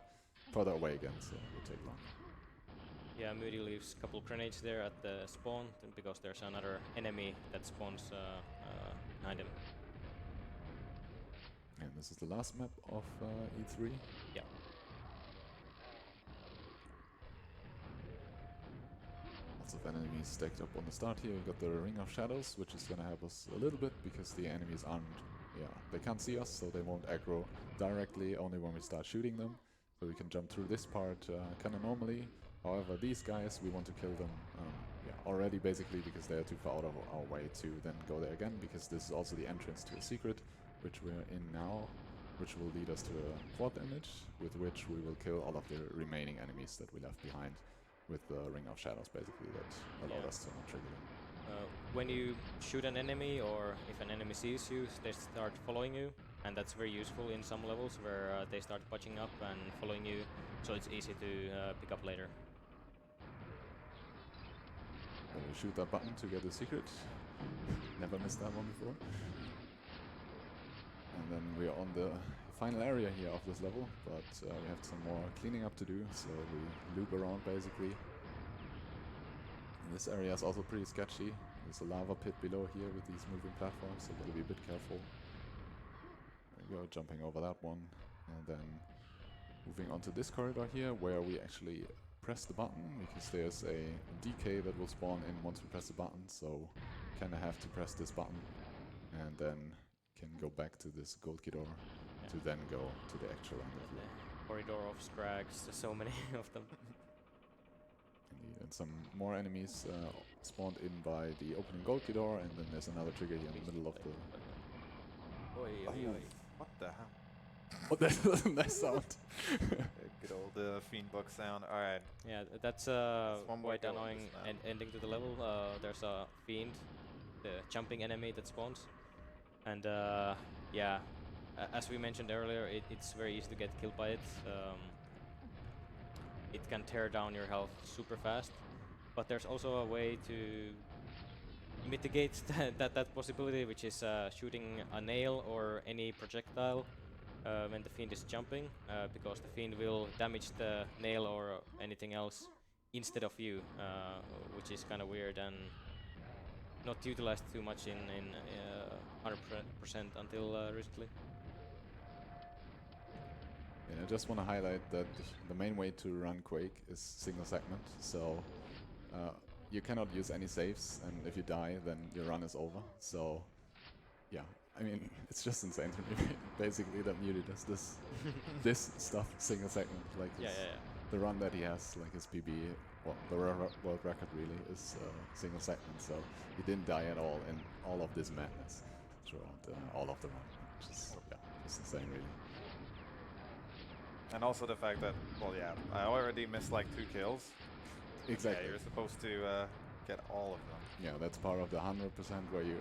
further away again, so it would take long. Yeah, Muty leaves a couple grenades there at the spawn because there's another enemy that spawns behind him. And this is the last map of E3. Yeah. Lots of enemies stacked up on the start here. We've got the Ring of Shadows, which is gonna help us a little bit because the enemies aren't, they can't see us, so they won't aggro directly, only when we start shooting them. So we can jump through this part kinda normally. However, these guys, we want to kill them already basically because they are too far out of our way to then go there again, because this is also the entrance to a secret, which we're in now, which will lead us to a quad image, with which we will kill all of the remaining enemies that we left behind with the Ring of Shadows basically that allowed us to not trigger them. When you shoot an enemy, or if an enemy sees you, they start following you, and that's very useful in some levels where they start punching up and following you, so it's easy to pick up later. And we shoot that button to get the secret. Never missed that one before. And then we are on the final area here of this level, but we have some more cleaning up to do, so we loop around basically. And this area is also pretty sketchy. There's a lava pit below here with these moving platforms, so gotta be a bit careful. There we go, jumping over that one, and then moving onto this corridor here, where we actually press the button, because there's a decay that will spawn in once we press the button, so kinda have to press this button, and then can go back to this gold key door to then go to the actual end of the corridor of scrags, there's so many of them. Indeed, and some more enemies spawned in by the opening gold key door, and then there's another trigger here in the middle of the... Oi, oi, oi. What the hell? Oh, that's a nice sound. Good old fiend bug sound. Alright. Yeah, that's one more quite go on annoying this map. ending to the level. There's a fiend, the jumping enemy that spawns. And yeah, as we mentioned earlier, it's very easy to get killed by it. It can tear down your health super fast, but there's also a way to mitigate that possibility, which is shooting a nail or any projectile when the fiend is jumping, because the fiend will damage the nail or anything else instead of you, which is kind of weird and not utilized too much in 100% until recently. And I just want to highlight that the main way to run Quake is single segment, so you cannot use any saves, and if you die, then your run is over. So, yeah, I mean, it's just insane to me, basically, that Muty does this stuff single segment. Like the run that he has, like his PB, well, the world record really is single segment. So he didn't die at all in all of this madness throughout all of the run, which is just insane, really. And also the fact that, well, yeah, I already missed like 2 kills. Exactly. Yeah, you're supposed to get all of them. Yeah, that's part of the 100% where you,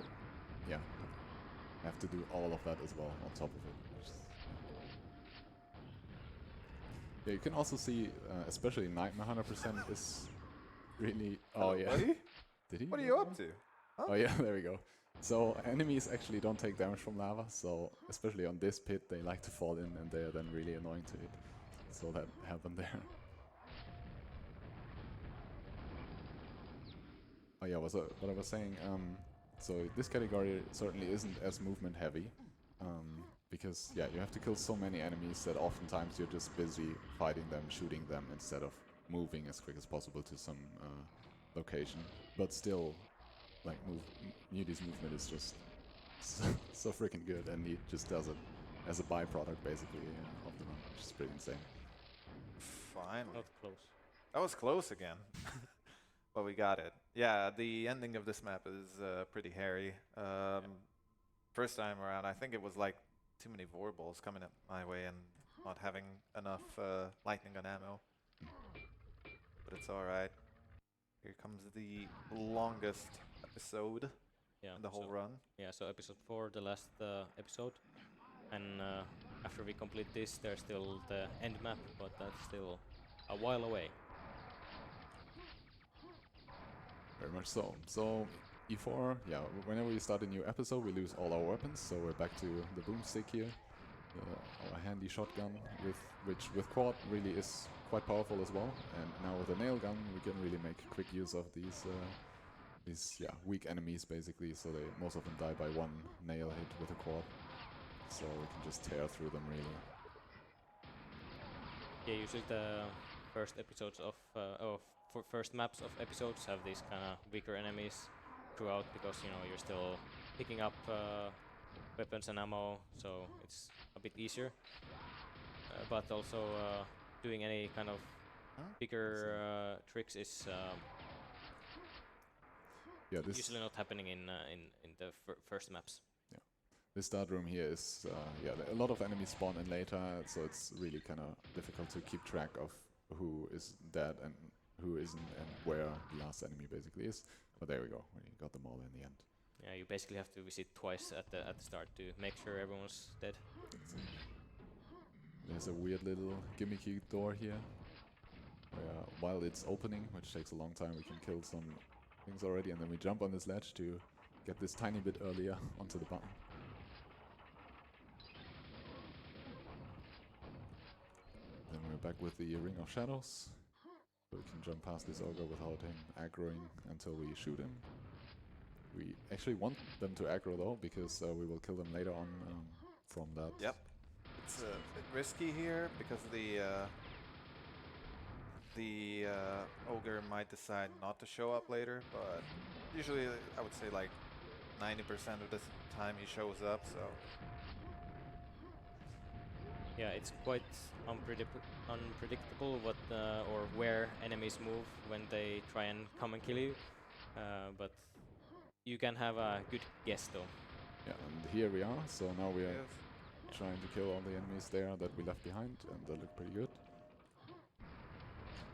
have to do all of that as well on top of it. Which is, yeah, you can also see, especially Nightmare 100% is really. Oh yeah. Buddy? Did he? What are you up to? Huh? Oh yeah, there we go. So enemies actually don't take damage from lava, so especially on this pit they like to fall in and they are then really annoying to hit. So that happened there. Oh yeah, what I was saying, so this category certainly isn't as movement heavy, because you have to kill so many enemies that oftentimes you're just busy fighting them, shooting them, instead of moving as quick as possible to some location. But still, like Muty's movement is just so freaking good, and he just does it as a byproduct basically of the run, which is pretty insane. Finally. Not close. That was close again. But we got it. Yeah, the ending of this map is pretty hairy. First time around, I think it was like too many vorballs coming up my way and not having enough lightning gun ammo. But it's alright. Here comes the longest episode in the whole run. Yeah, so episode 4, the last episode. And after we complete this, there's still the end map, but that's still a while away. Very much so. So E4, yeah, whenever we start a new episode, we lose all our weapons, so we're back to the boomstick here. Our handy shotgun, which with quad really is quite powerful as well. And now with the nail gun, we can really make quick use of these weak enemies basically. So most of them die by one nail hit with a quad. So we can just tear through them really. Yeah, usually the first episodes of first maps of episodes have these kind of weaker enemies throughout, because you know you're still picking up weapons and ammo, so it's a bit easier. But also doing any kind of bigger tricks is usually not happening in the first maps. Yeah, this start room here is a lot of enemies spawn in later, so it's really kind of difficult to keep track of who is dead and who isn't, and where the last enemy basically is. But there we go, we got them all in the end. Yeah, you basically have to visit twice at the start to make sure everyone's dead. There's a weird little gimmicky door here, where while it's opening, which takes a long time, we can kill some things already, and then we jump on this ledge to get this tiny bit earlier onto the button. Then we're back with the Ring of Shadows. So we can jump past this ogre without him aggroing until we shoot him. We actually want them to aggro though, because we will kill them later on from that. Yep. It's a bit risky here because the ogre might decide not to show up later, but usually I would say like 90% of the time he shows up, so... Yeah, it's quite unpredictable what or where enemies move when they try and come and kill you, but you can have a good guess though. Yeah, and here we are, so now we are trying to kill all the enemies there that we left behind, and they look pretty good.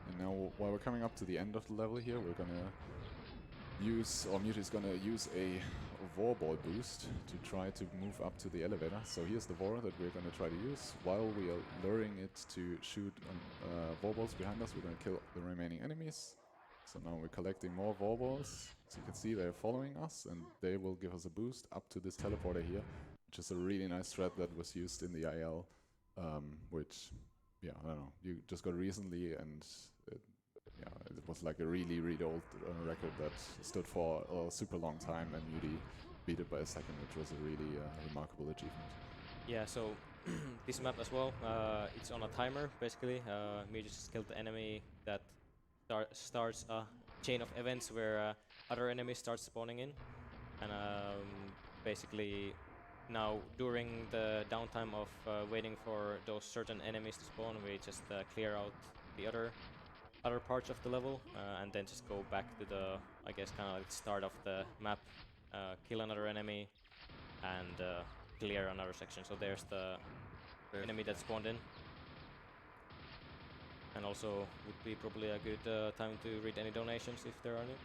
And now, while we're coming up to the end of the level here, we're gonna use, or Muty is gonna use a Vorball boost to try to move up to the elevator. So here's the Vor that we're gonna try to use. While we are luring it to shoot Vorballs behind us, we're gonna kill the remaining enemies. So now we're collecting more Vorballs. As you can see, they're following us, and they will give us a boost up to this teleporter here, which is a really nice strat that was used in the IL, which, yeah, I don't know, you just got recently, and it was like a really, really old record that stood for a super long time, and Muty beat it by a second, which was a really remarkable achievement. Yeah, so this map as well, it's on a timer, basically. Muty just killed the enemy that starts a chain of events where other enemies start spawning in. And basically now, during the downtime of waiting for those certain enemies to spawn, we just clear out the other parts of the level, and then just go back to the, I guess, kind of like start of the map, kill another enemy, and clear another section. So there's the enemy that spawned in. And also would be probably a good time to read any donations if there are any.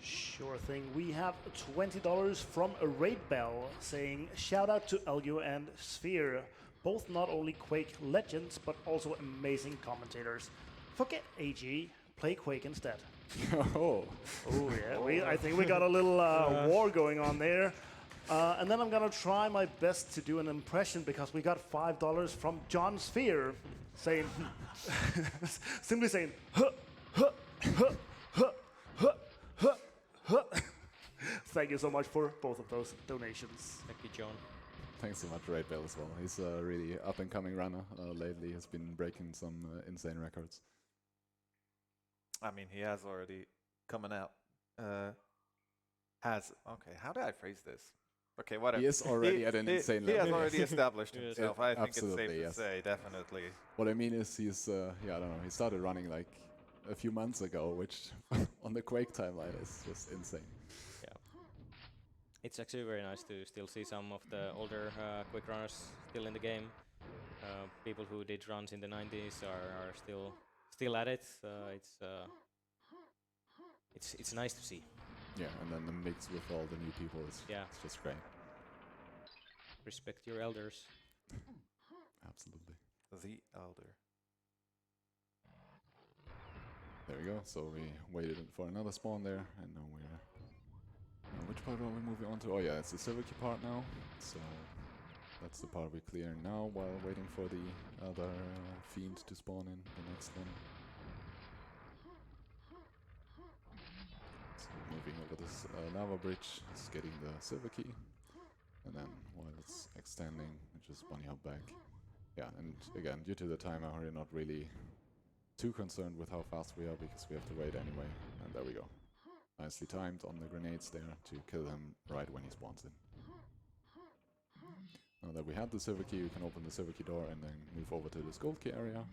Sure thing. We have $20 from a Raid Bell saying, shout out to Elgio and Sphere, both not only Quake legends, but also amazing commentators. Forget AG, play Quake instead. Oh, Yeah, I think we got a little war going on there. And then I'm gonna try my best to do an impression, because we got $5 from John Sphere saying, simply saying, huh, huh, huh, huh, huh, huh, huh. Thank you so much for both of those donations. Thank you, John. thanks so much, Raid Bell, as well. He's a really up-and-coming runner lately. He's been breaking some insane records. I mean, he has already coming out. Okay, how did I phrase this? Okay, whatever. He is already at an insane He level. has already established Yes. himself. I think it's safe Absolutely, to yes. say, definitely. What I mean is he's, I don't know, he started running like a few months ago, which on the Quake timeline is just insane. Yeah. It's actually very nice to still see some of the older Quake runners still in the game. People who did runs in the 90s are still at it. It's nice to see. Yeah, and then the mix with all the new people is it's just great. Respect your elders. Absolutely. The Elder. There we go. So we waited for another spawn there, and now we're Which part are we moving on to? Oh yeah, it's the silver key part now. So that's the part we're clearing now while waiting for the other fiend to spawn in the next one. So moving over this lava bridge, is getting the silver key. And then while it's extending, we just bunny hop back. Yeah, and again, due to the timer, we're not really too concerned with how fast we are because we have to wait anyway. And there we go. Nicely timed on the grenades there to kill him right when he spawns in. Now that we have the silver key, we can open the silver key door and then move over to this gold key area.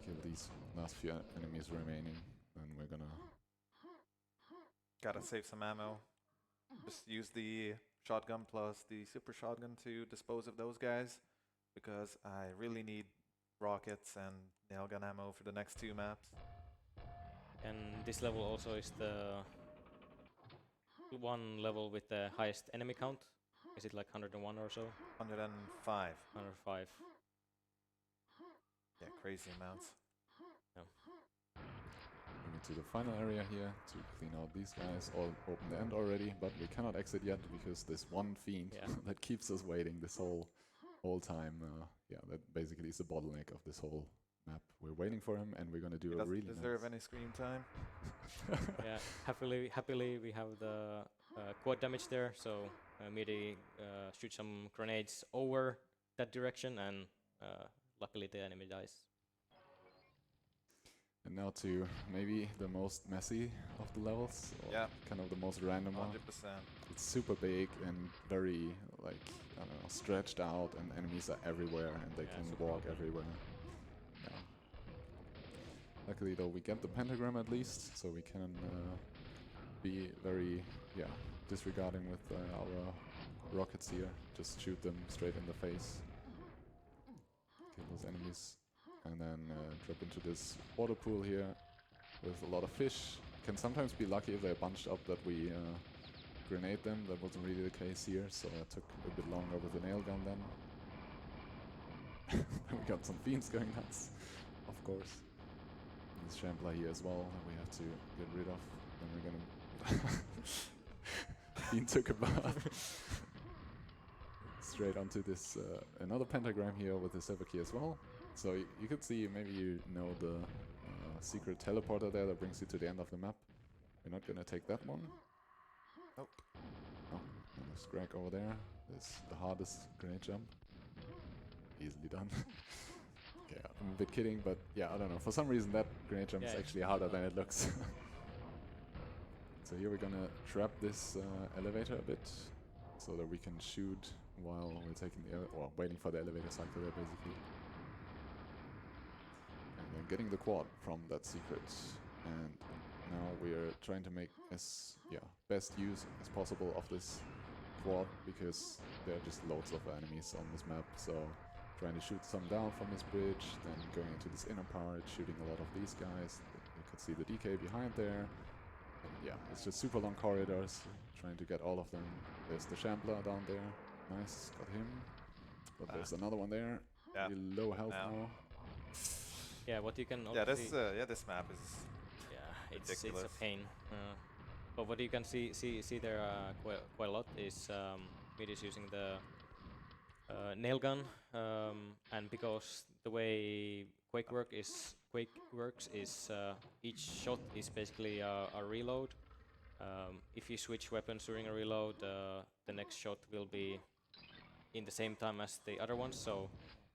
Kill these last few enemies remaining, and we're gonna... Gotta save some ammo. Just use the shotgun plus the super shotgun to dispose of those guys, because I really need rockets and nail gun ammo for the next 2 maps. And this level also is the one level with the highest enemy count. Is it like 101 or so? 105. 105. Yeah, crazy amounts. Moving to the final area here to clean out these guys. All open the end already, but we cannot exit yet because this one fiend that keeps us waiting this whole time. Yeah, that basically is the bottleneck of this whole map. We're waiting for him, and we're gonna do a really nice... deserve any screen time. Yeah, happily we have the quad damage there, so Muty shoot some grenades over that direction, and luckily the enemy dies. And now to maybe the most messy of the levels, or Yeah. kind of the most random 100%. one. It's super big and very, like, I don't know, stretched out, and enemies are everywhere, and they can walk everywhere. Yeah. Luckily, though, we get the pentagram at least, so we can be very, disregarding with our rockets here. Just shoot them straight in the face. Kill those enemies. And then drop into this water pool here with a lot of fish. Can sometimes be lucky if they're bunched up that we grenade them. That wasn't really the case here, so it took a bit longer with the nail gun then. Then we got some fiends going nuts, of course. And this Shambler here as well that we have to get rid of. Then we're gonna... Fiend took a bath. Straight onto this another pentagram here with the silver key as well. So you could see, maybe you know the secret teleporter there that brings you to the end of the map. We're not gonna take that one. Nope. Oh, and there's Greg over there. There's the hardest grenade jump. Easily done. Okay, I'm a bit kidding, but yeah, I don't know. For some reason that grenade jump is actually harder than it looks. So here we're gonna trap this elevator a bit, so that we can shoot while we're taking the waiting for the elevator cycle there, basically. And then getting the quad from that secret. And now we're trying to make as best use as possible of this quad, because there are just loads of enemies on this map. So trying to shoot some down from this bridge, then going into this inner part, shooting a lot of these guys. You can see the DK behind there. And yeah, it's just super long corridors, trying to get all of them. There's the Shambler down there. Nice, got him. But there's another one there. Yeah. Really low health now. Yeah, what you can also Yeah, see... this map is it's a ridiculous. pain. But what you can see there quite a lot is Muty is using the nail gun, and because the way Quake works is each shot is basically a reload. If you switch weapons during a reload, the next shot will be in the same time as the other ones, so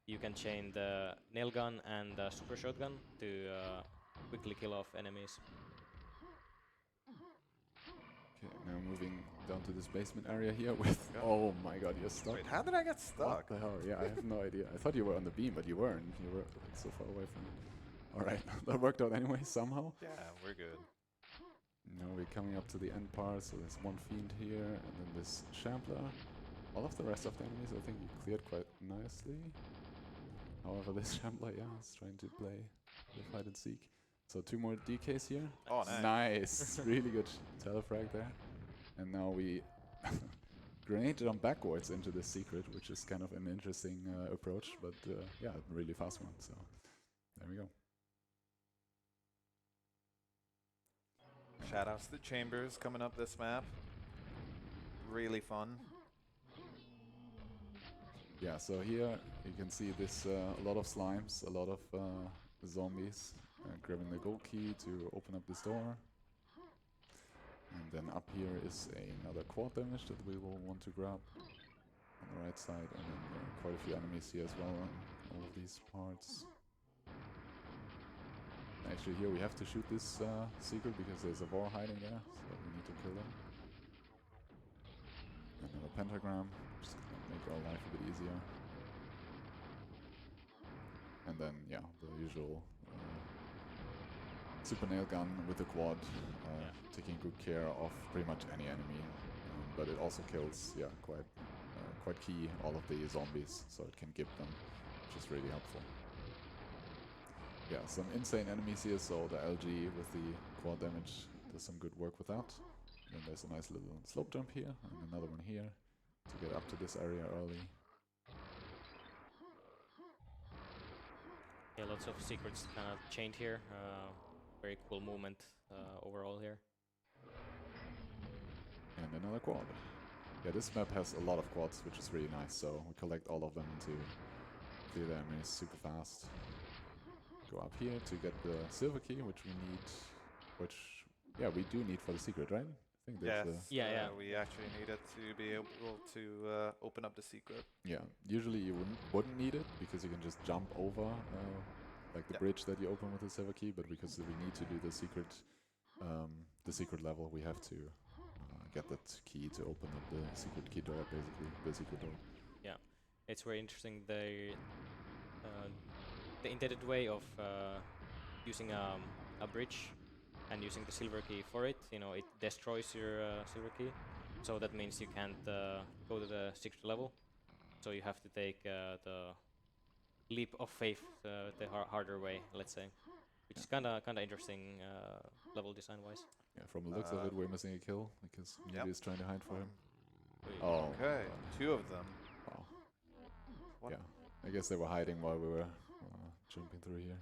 you can chain the nail gun and the super shotgun to quickly kill off enemies. Okay, now moving down to this basement area here with... Oh my god, you're stuck. Wait, how did I get stuck? What the hell? Yeah, I have no idea. I thought you were on the beam, but you weren't. You were like so far away from it. Alright, that worked out anyway, somehow. Yeah, we're good. Now we're coming up to the end part, so there's one fiend here, and then this Shambler. All of the rest of the enemies I think you cleared quite nicely. However, this Shambler, is trying to play the hide and seek. So 2 more DKs here. Oh, nice. Nice! Really good telefrag there. And now we grenade jump backwards into the secret, which is kind of an interesting approach, but yeah, a really fast one, so there we go. Shoutouts to Chambers coming up this map. Really fun. Yeah, so here you can see this a lot of slimes, a lot of zombies grabbing the gold key to open up this door. And then up here is another quad damage that we will want to grab on the right side, and then there are quite a few enemies here as well on all of these parts. Actually here we have to shoot this secret because there's a war hiding there, so we need to kill him. Another pentagram, just gonna make our life a bit easier. And then, yeah, the usual super nail gun with the quad, taking good care of pretty much any enemy. But it also kills, yeah, quite key all of the zombies, so it can give them, which is really helpful. Yeah, some insane enemies here, so the LG with the quad damage does some good work with that. And there's a nice little slope jump here, and another one here to get up to this area early. Yeah, lots of secrets kind of chained here. Very cool movement overall here. And another quad. Yeah, this map has a lot of quads, which is really nice, so we collect all of them to clear the enemies super fast. Go up here to get the silver key, which we need, yeah, we do need for the secret, right? I think Yes, that's we actually need it to be able to open up the secret. yeah, usually you wouldn't need it because you can just jump over like the bridge that you open with the silver key, but because we need to do the secret level, we have to get that key to open up the secret key door, basically, the secret door. Yeah, it's very interesting. The intended way of using a bridge and using the silver key for it, you know, it destroys your silver key. So that means you can't go to the secret level. So you have to take the leap of faith the harder way, let's say, which is kind of interesting level design wise. Yeah, from the looks of it, we're missing a kill because Muty is trying to hide for him. Oh, okay, 2 of them. Wow. What? Yeah, I guess they were hiding while we were jumping through here.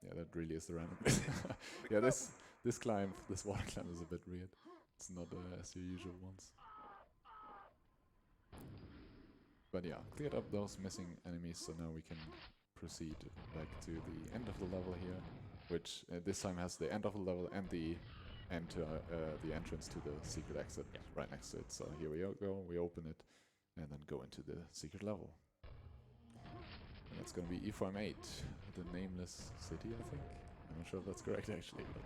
Yeah, that really is the random. Yeah, this water climb is a bit weird. It's not as your usual ones. But yeah, cleared up those missing enemies, so now we can proceed back to the end of the level here, which this time has the end of the level and the entrance to the secret exit right next to it. So here we go, we open it, and then go into the secret level. And that's going to be E-Farm 8, the nameless city, I think. I'm not sure if that's correct actually, but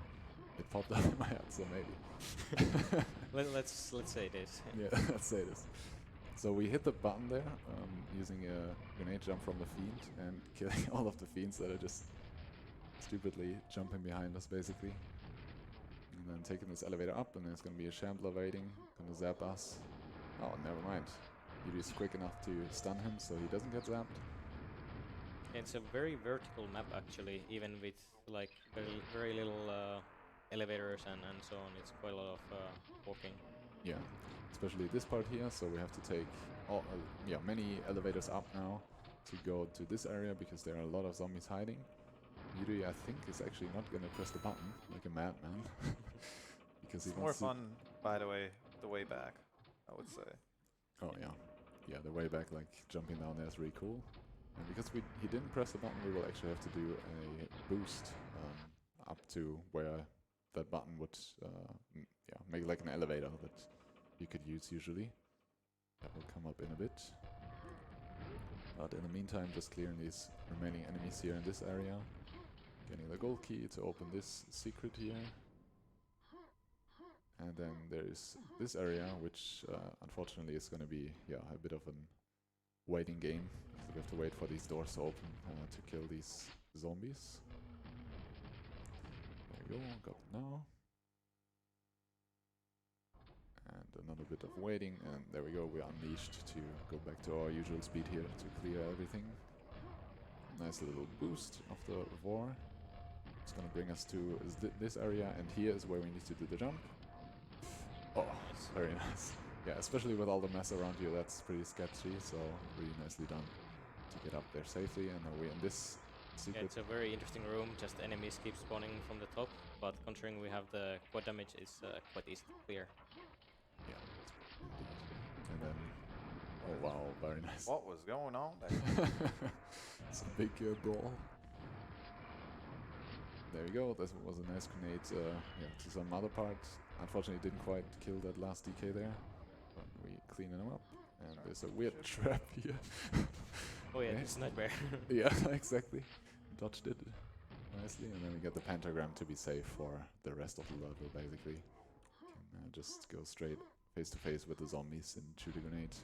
it popped up in my head, so maybe. Let's say this. Yeah, let's say this. So we hit the button there, using a grenade jump from the fiend and killing all of the fiends that are just stupidly jumping behind us, basically. And then taking this elevator up, and there's going to be a shambler waiting, going to zap us. Oh, never mind. Muty is quick enough to stun him, so he doesn't get zapped. It's a very vertical map actually, even with like very little elevators and so on. It's quite a lot of walking. Yeah, especially this part here, so we have to take many elevators up now to go to this area because there are a lot of zombies hiding. Muty, I think, is actually not going to press the button like a madman. Because it's more fun, by the way, the way back, I would say. Oh yeah. Yeah, the way back, like jumping down there is really cool. And because he didn't press the button, we will actually have to do a boost up to where that button would make like an elevator that you could use usually. That will come up in a bit. But in the meantime, just clearing these remaining enemies here in this area. Getting the gold key to open this secret here. And then there is this area, which unfortunately is going to be a bit of a waiting game. So we have to wait for these doors to open to kill these zombies. There we go, got it now. And another bit of waiting, and there we go, we are unleashed to go back to our usual speed here to clear everything. Nice little boost of the war. It's gonna bring us to this area, and here is where we need to do the jump. Oh, very nice. Yeah, especially with all the mess around you, that's pretty sketchy, so really nicely done to get up there safely. And now we're in this Yeah, secret. it's a very interesting room. Just enemies keep spawning from the top, but considering we have the quad damage, it's quite easy to clear. Yeah, indeed. And then, oh wow, very nice. What was going on there? It's a big brawl. There we go. That was a nice grenade. Yeah, to some other part. Unfortunately, didn't quite kill that last DK there, but we clean them up. And there's a weird trap here. Oh yeah, Okay. it's nightmare. Yeah, exactly. Dodged it nicely, and then we get the pentagram to be safe for the rest of the level, basically. Can just go straight face to face with the zombies and shoot a grenade.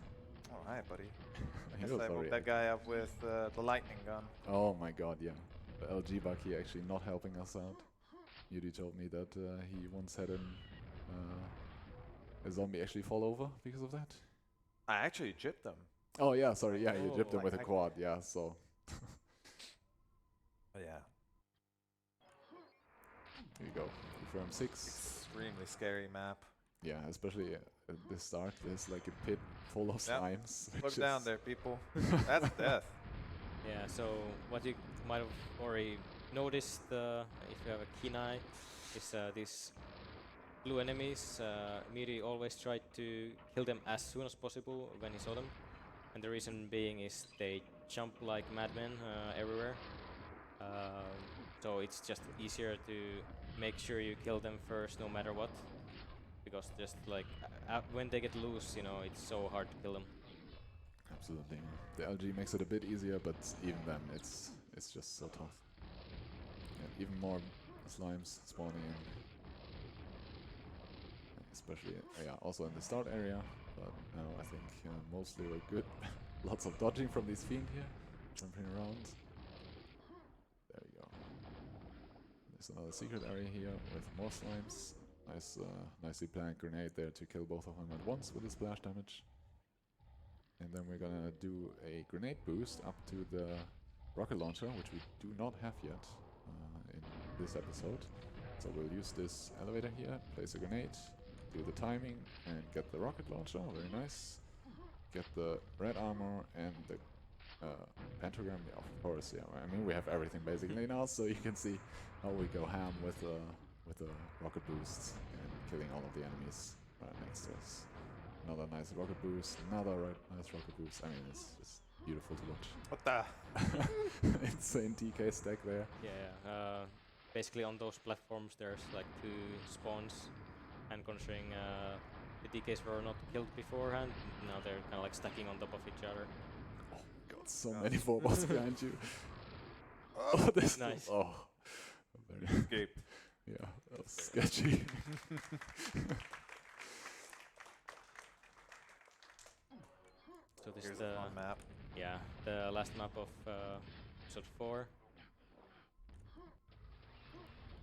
Oh, hi, buddy. He Guess was I woke already- that guy up with the lightning gun. Oh my god, yeah. The LG Bucky actually not helping us out. Muty told me that he once had a zombie actually fall over because of that. I actually gypped him. Oh yeah, sorry, yeah, you Oh, gypped him with a like- quad, yeah, so. But yeah, Here you go, confirm 6. extremely scary map. Yeah, especially at the start, there's like a pit full of Yep. slimes. Look which down is- there, people. That's death. Yeah, so what you might have already noticed if you have a keen eye is these blue enemies. Muty always tried to kill them as soon as possible when he saw them. And the reason being is they jump like madmen everywhere. So it's just easier to make sure you kill them first no matter what. Because just like when they get loose, you know, it's so hard to kill them. Absolutely. The LG makes it a bit easier, but even then, it's just so tough. Yeah, even more slimes spawning in. Especially, yeah, also in the start area, but now I think mostly we're good. Lots of dodging from this fiend here, jumping around. There we go. There's another secret area here with more slimes. Nice, nicely planned grenade there to kill both of them at once with the splash damage. And then we're gonna do a grenade boost up to the rocket launcher, which we do not have yet in this episode. So we'll use this elevator here, place a grenade, do the timing, and get the rocket launcher. Very nice. Get the red armor and the pentagram. Yeah, of course. Yeah, I mean we have everything basically now, so you can see how we go ham with the rocket boosts and killing all of the enemies right next to us. Another nice rocket boost, another nice rocket boost. I mean, it's just beautiful to watch. What the? Insane TK stack there. Yeah, basically on those platforms there's like 2 spawns, and considering the DKs were not killed beforehand, now they're kind of like stacking on top of each other. Oh my god, so many forwards behind you. Oh, this Nice. Oh, very Escape. yeah, that was sketchy. So this Here's is a the fun map. the last map of episode 4.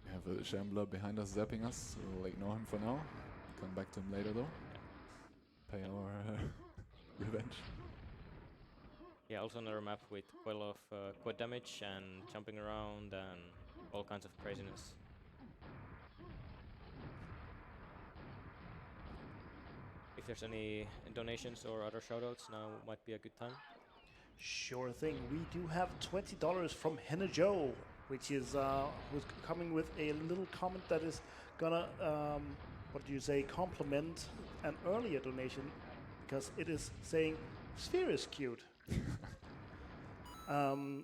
We have a Shambler behind us zapping us. We'll ignore him for now. Come back to him later though. Pay our revenge. Yeah, also another map with quite a lot of quad damage and jumping around and all kinds of craziness. If there's any donations or other shoutouts, now might be a good time. Sure thing. We do have $20 from Henna Joe, which is who's coming with a little comment that is gonna what do you say, compliment an earlier donation, because it is saying Sphere is cute.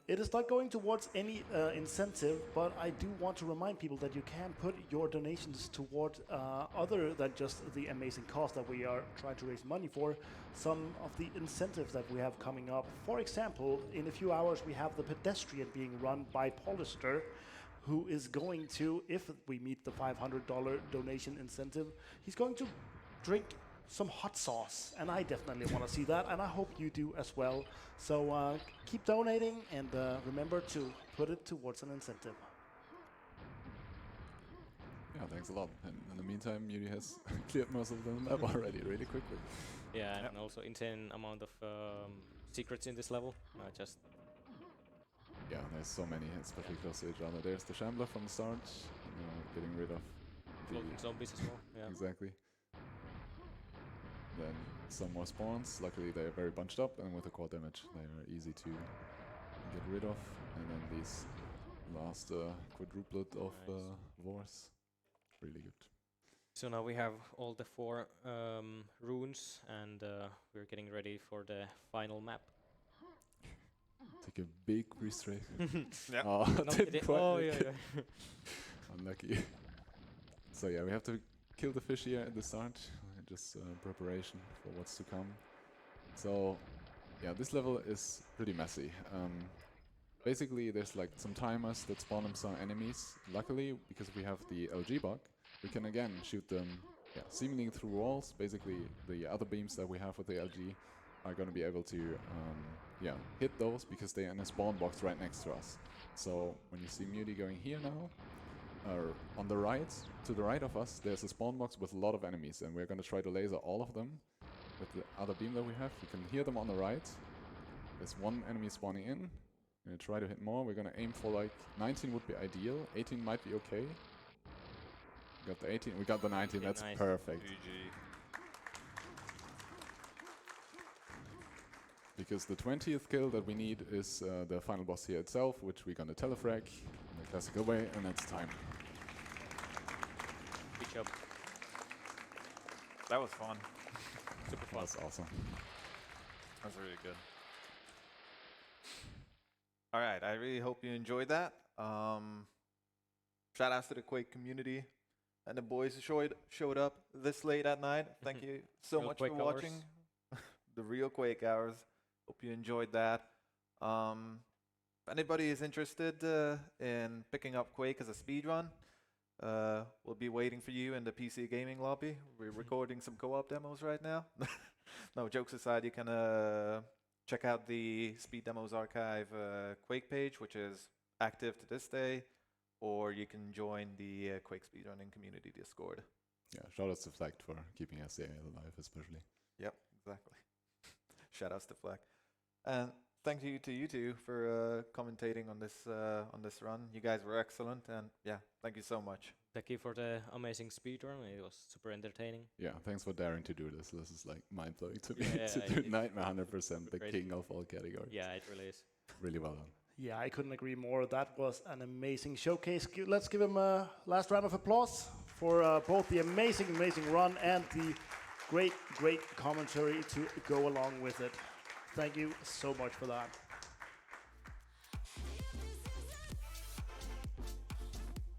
It is not going towards any incentive, but I do want to remind people that you can put your donations toward other than just the amazing cause that we are trying to raise money for. Some of the incentives that we have coming up. For example, in a few hours we have the pedestrian being run by Polister, who is going to, if we meet the $500 donation incentive, he's going to drink some hot sauce, and I definitely want to see that, and I hope you do as well. So keep donating, and remember to put it towards an incentive. Yeah, thanks a lot. And in the meantime, Muty has cleared most of the map already, really quickly. Yeah, Yep. and also insane amount of secrets in this level. Just Yeah, there's so many, especially close to each other. There's the Shambler from the start, getting rid of the... floating zombies as well. Yeah. Exactly. Then some more spawns. Luckily, they are very bunched up, and with the quad damage, they are easy to get rid of. And then these last quadruplet of wars. Really good. So now we have all the 4 runes, and we're getting ready for the final map. Take a big pre-strafe. Yeah. Oh, No, didn't quite oh make yeah, it. yeah. Unlucky. So yeah, we have to kill the fish here at the start. Just preparation for what's to come. So yeah, this level is pretty messy. Basically, there's like some timers that spawn them some enemies. Luckily, because we have the LG bug, we can again shoot them seemingly through walls. Basically, the other beams that we have with the LG are going to be able to hit those because they are in a spawn box right next to us. So when you see Muty going here now, on the right, to the right of us, there's a spawn box with a lot of enemies, and we're going to try to laser all of them with the other beam that we have. You can hear them on the right. There's one enemy spawning in. We're going to try to hit more. We're going to aim for like 19 would be ideal. 18 might be okay. We got the 18. We got the 19. Okay, That's nice. perfect. GG. Because the 20th kill that we need is the final boss here itself, which we're going to telefrag in the classical way, and it's time. Good job. That was fun. Super fun. That's awesome. That's really good. All right, I really hope you enjoyed that. Shout outs to the Quake community and the boys who showed up this late at night. Thank you so Real much Quake for watching. The real Quake hours. Hope you enjoyed that. If anybody is interested in picking up Quake as a speedrun, we'll be waiting for you in the PC gaming lobby. We're recording some co-op demos right now. No, jokes aside, you can check out the Speed Demos Archive Quake page, which is active to this day, or you can join the Quake speedrunning community Discord. Yeah, shout outs to Flagged for keeping SCA alive, especially. Yep, exactly. Shout outs to Flack. And thank you to you two for commentating on this run. You guys were excellent, and yeah, thank you so much. Thank you for the amazing speedrun. It was super entertaining. Yeah, thanks for daring to do this. This is like mind-blowing to me. Yeah, to do Nightmare 100%, the crazy. king of all categories. Yeah, it really is. Really well done. Yeah, I couldn't agree more. That was an amazing showcase. Let's give him a last round of applause for both the amazing run and the great commentary to go along with it. Thank you so much for that.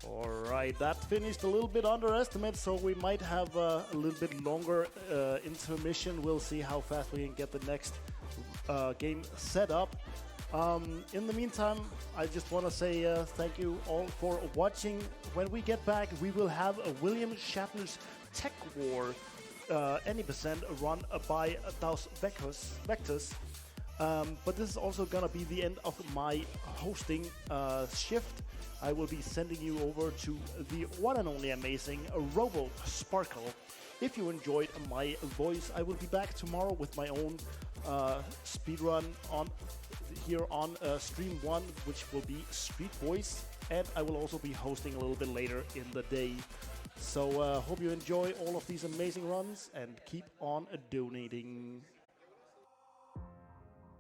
All right, that finished a little bit underestimate, so we might have a little bit longer intermission. We'll see how fast we can get the next game set up. In the meantime, I just want to say thank you all for watching. When we get back, we will have a William Shatner's Tech War any percent run by Daus Vectus. But this is also gonna be the end of my hosting shift. I will be sending you over to the one and only amazing Robo Sparkle. If you enjoyed my voice, I will be back tomorrow with my own speedrun here on stream 1, which will be Street Voice, and I will also be hosting a little bit later in the day. So hope you enjoy all of these amazing runs and keep on donating.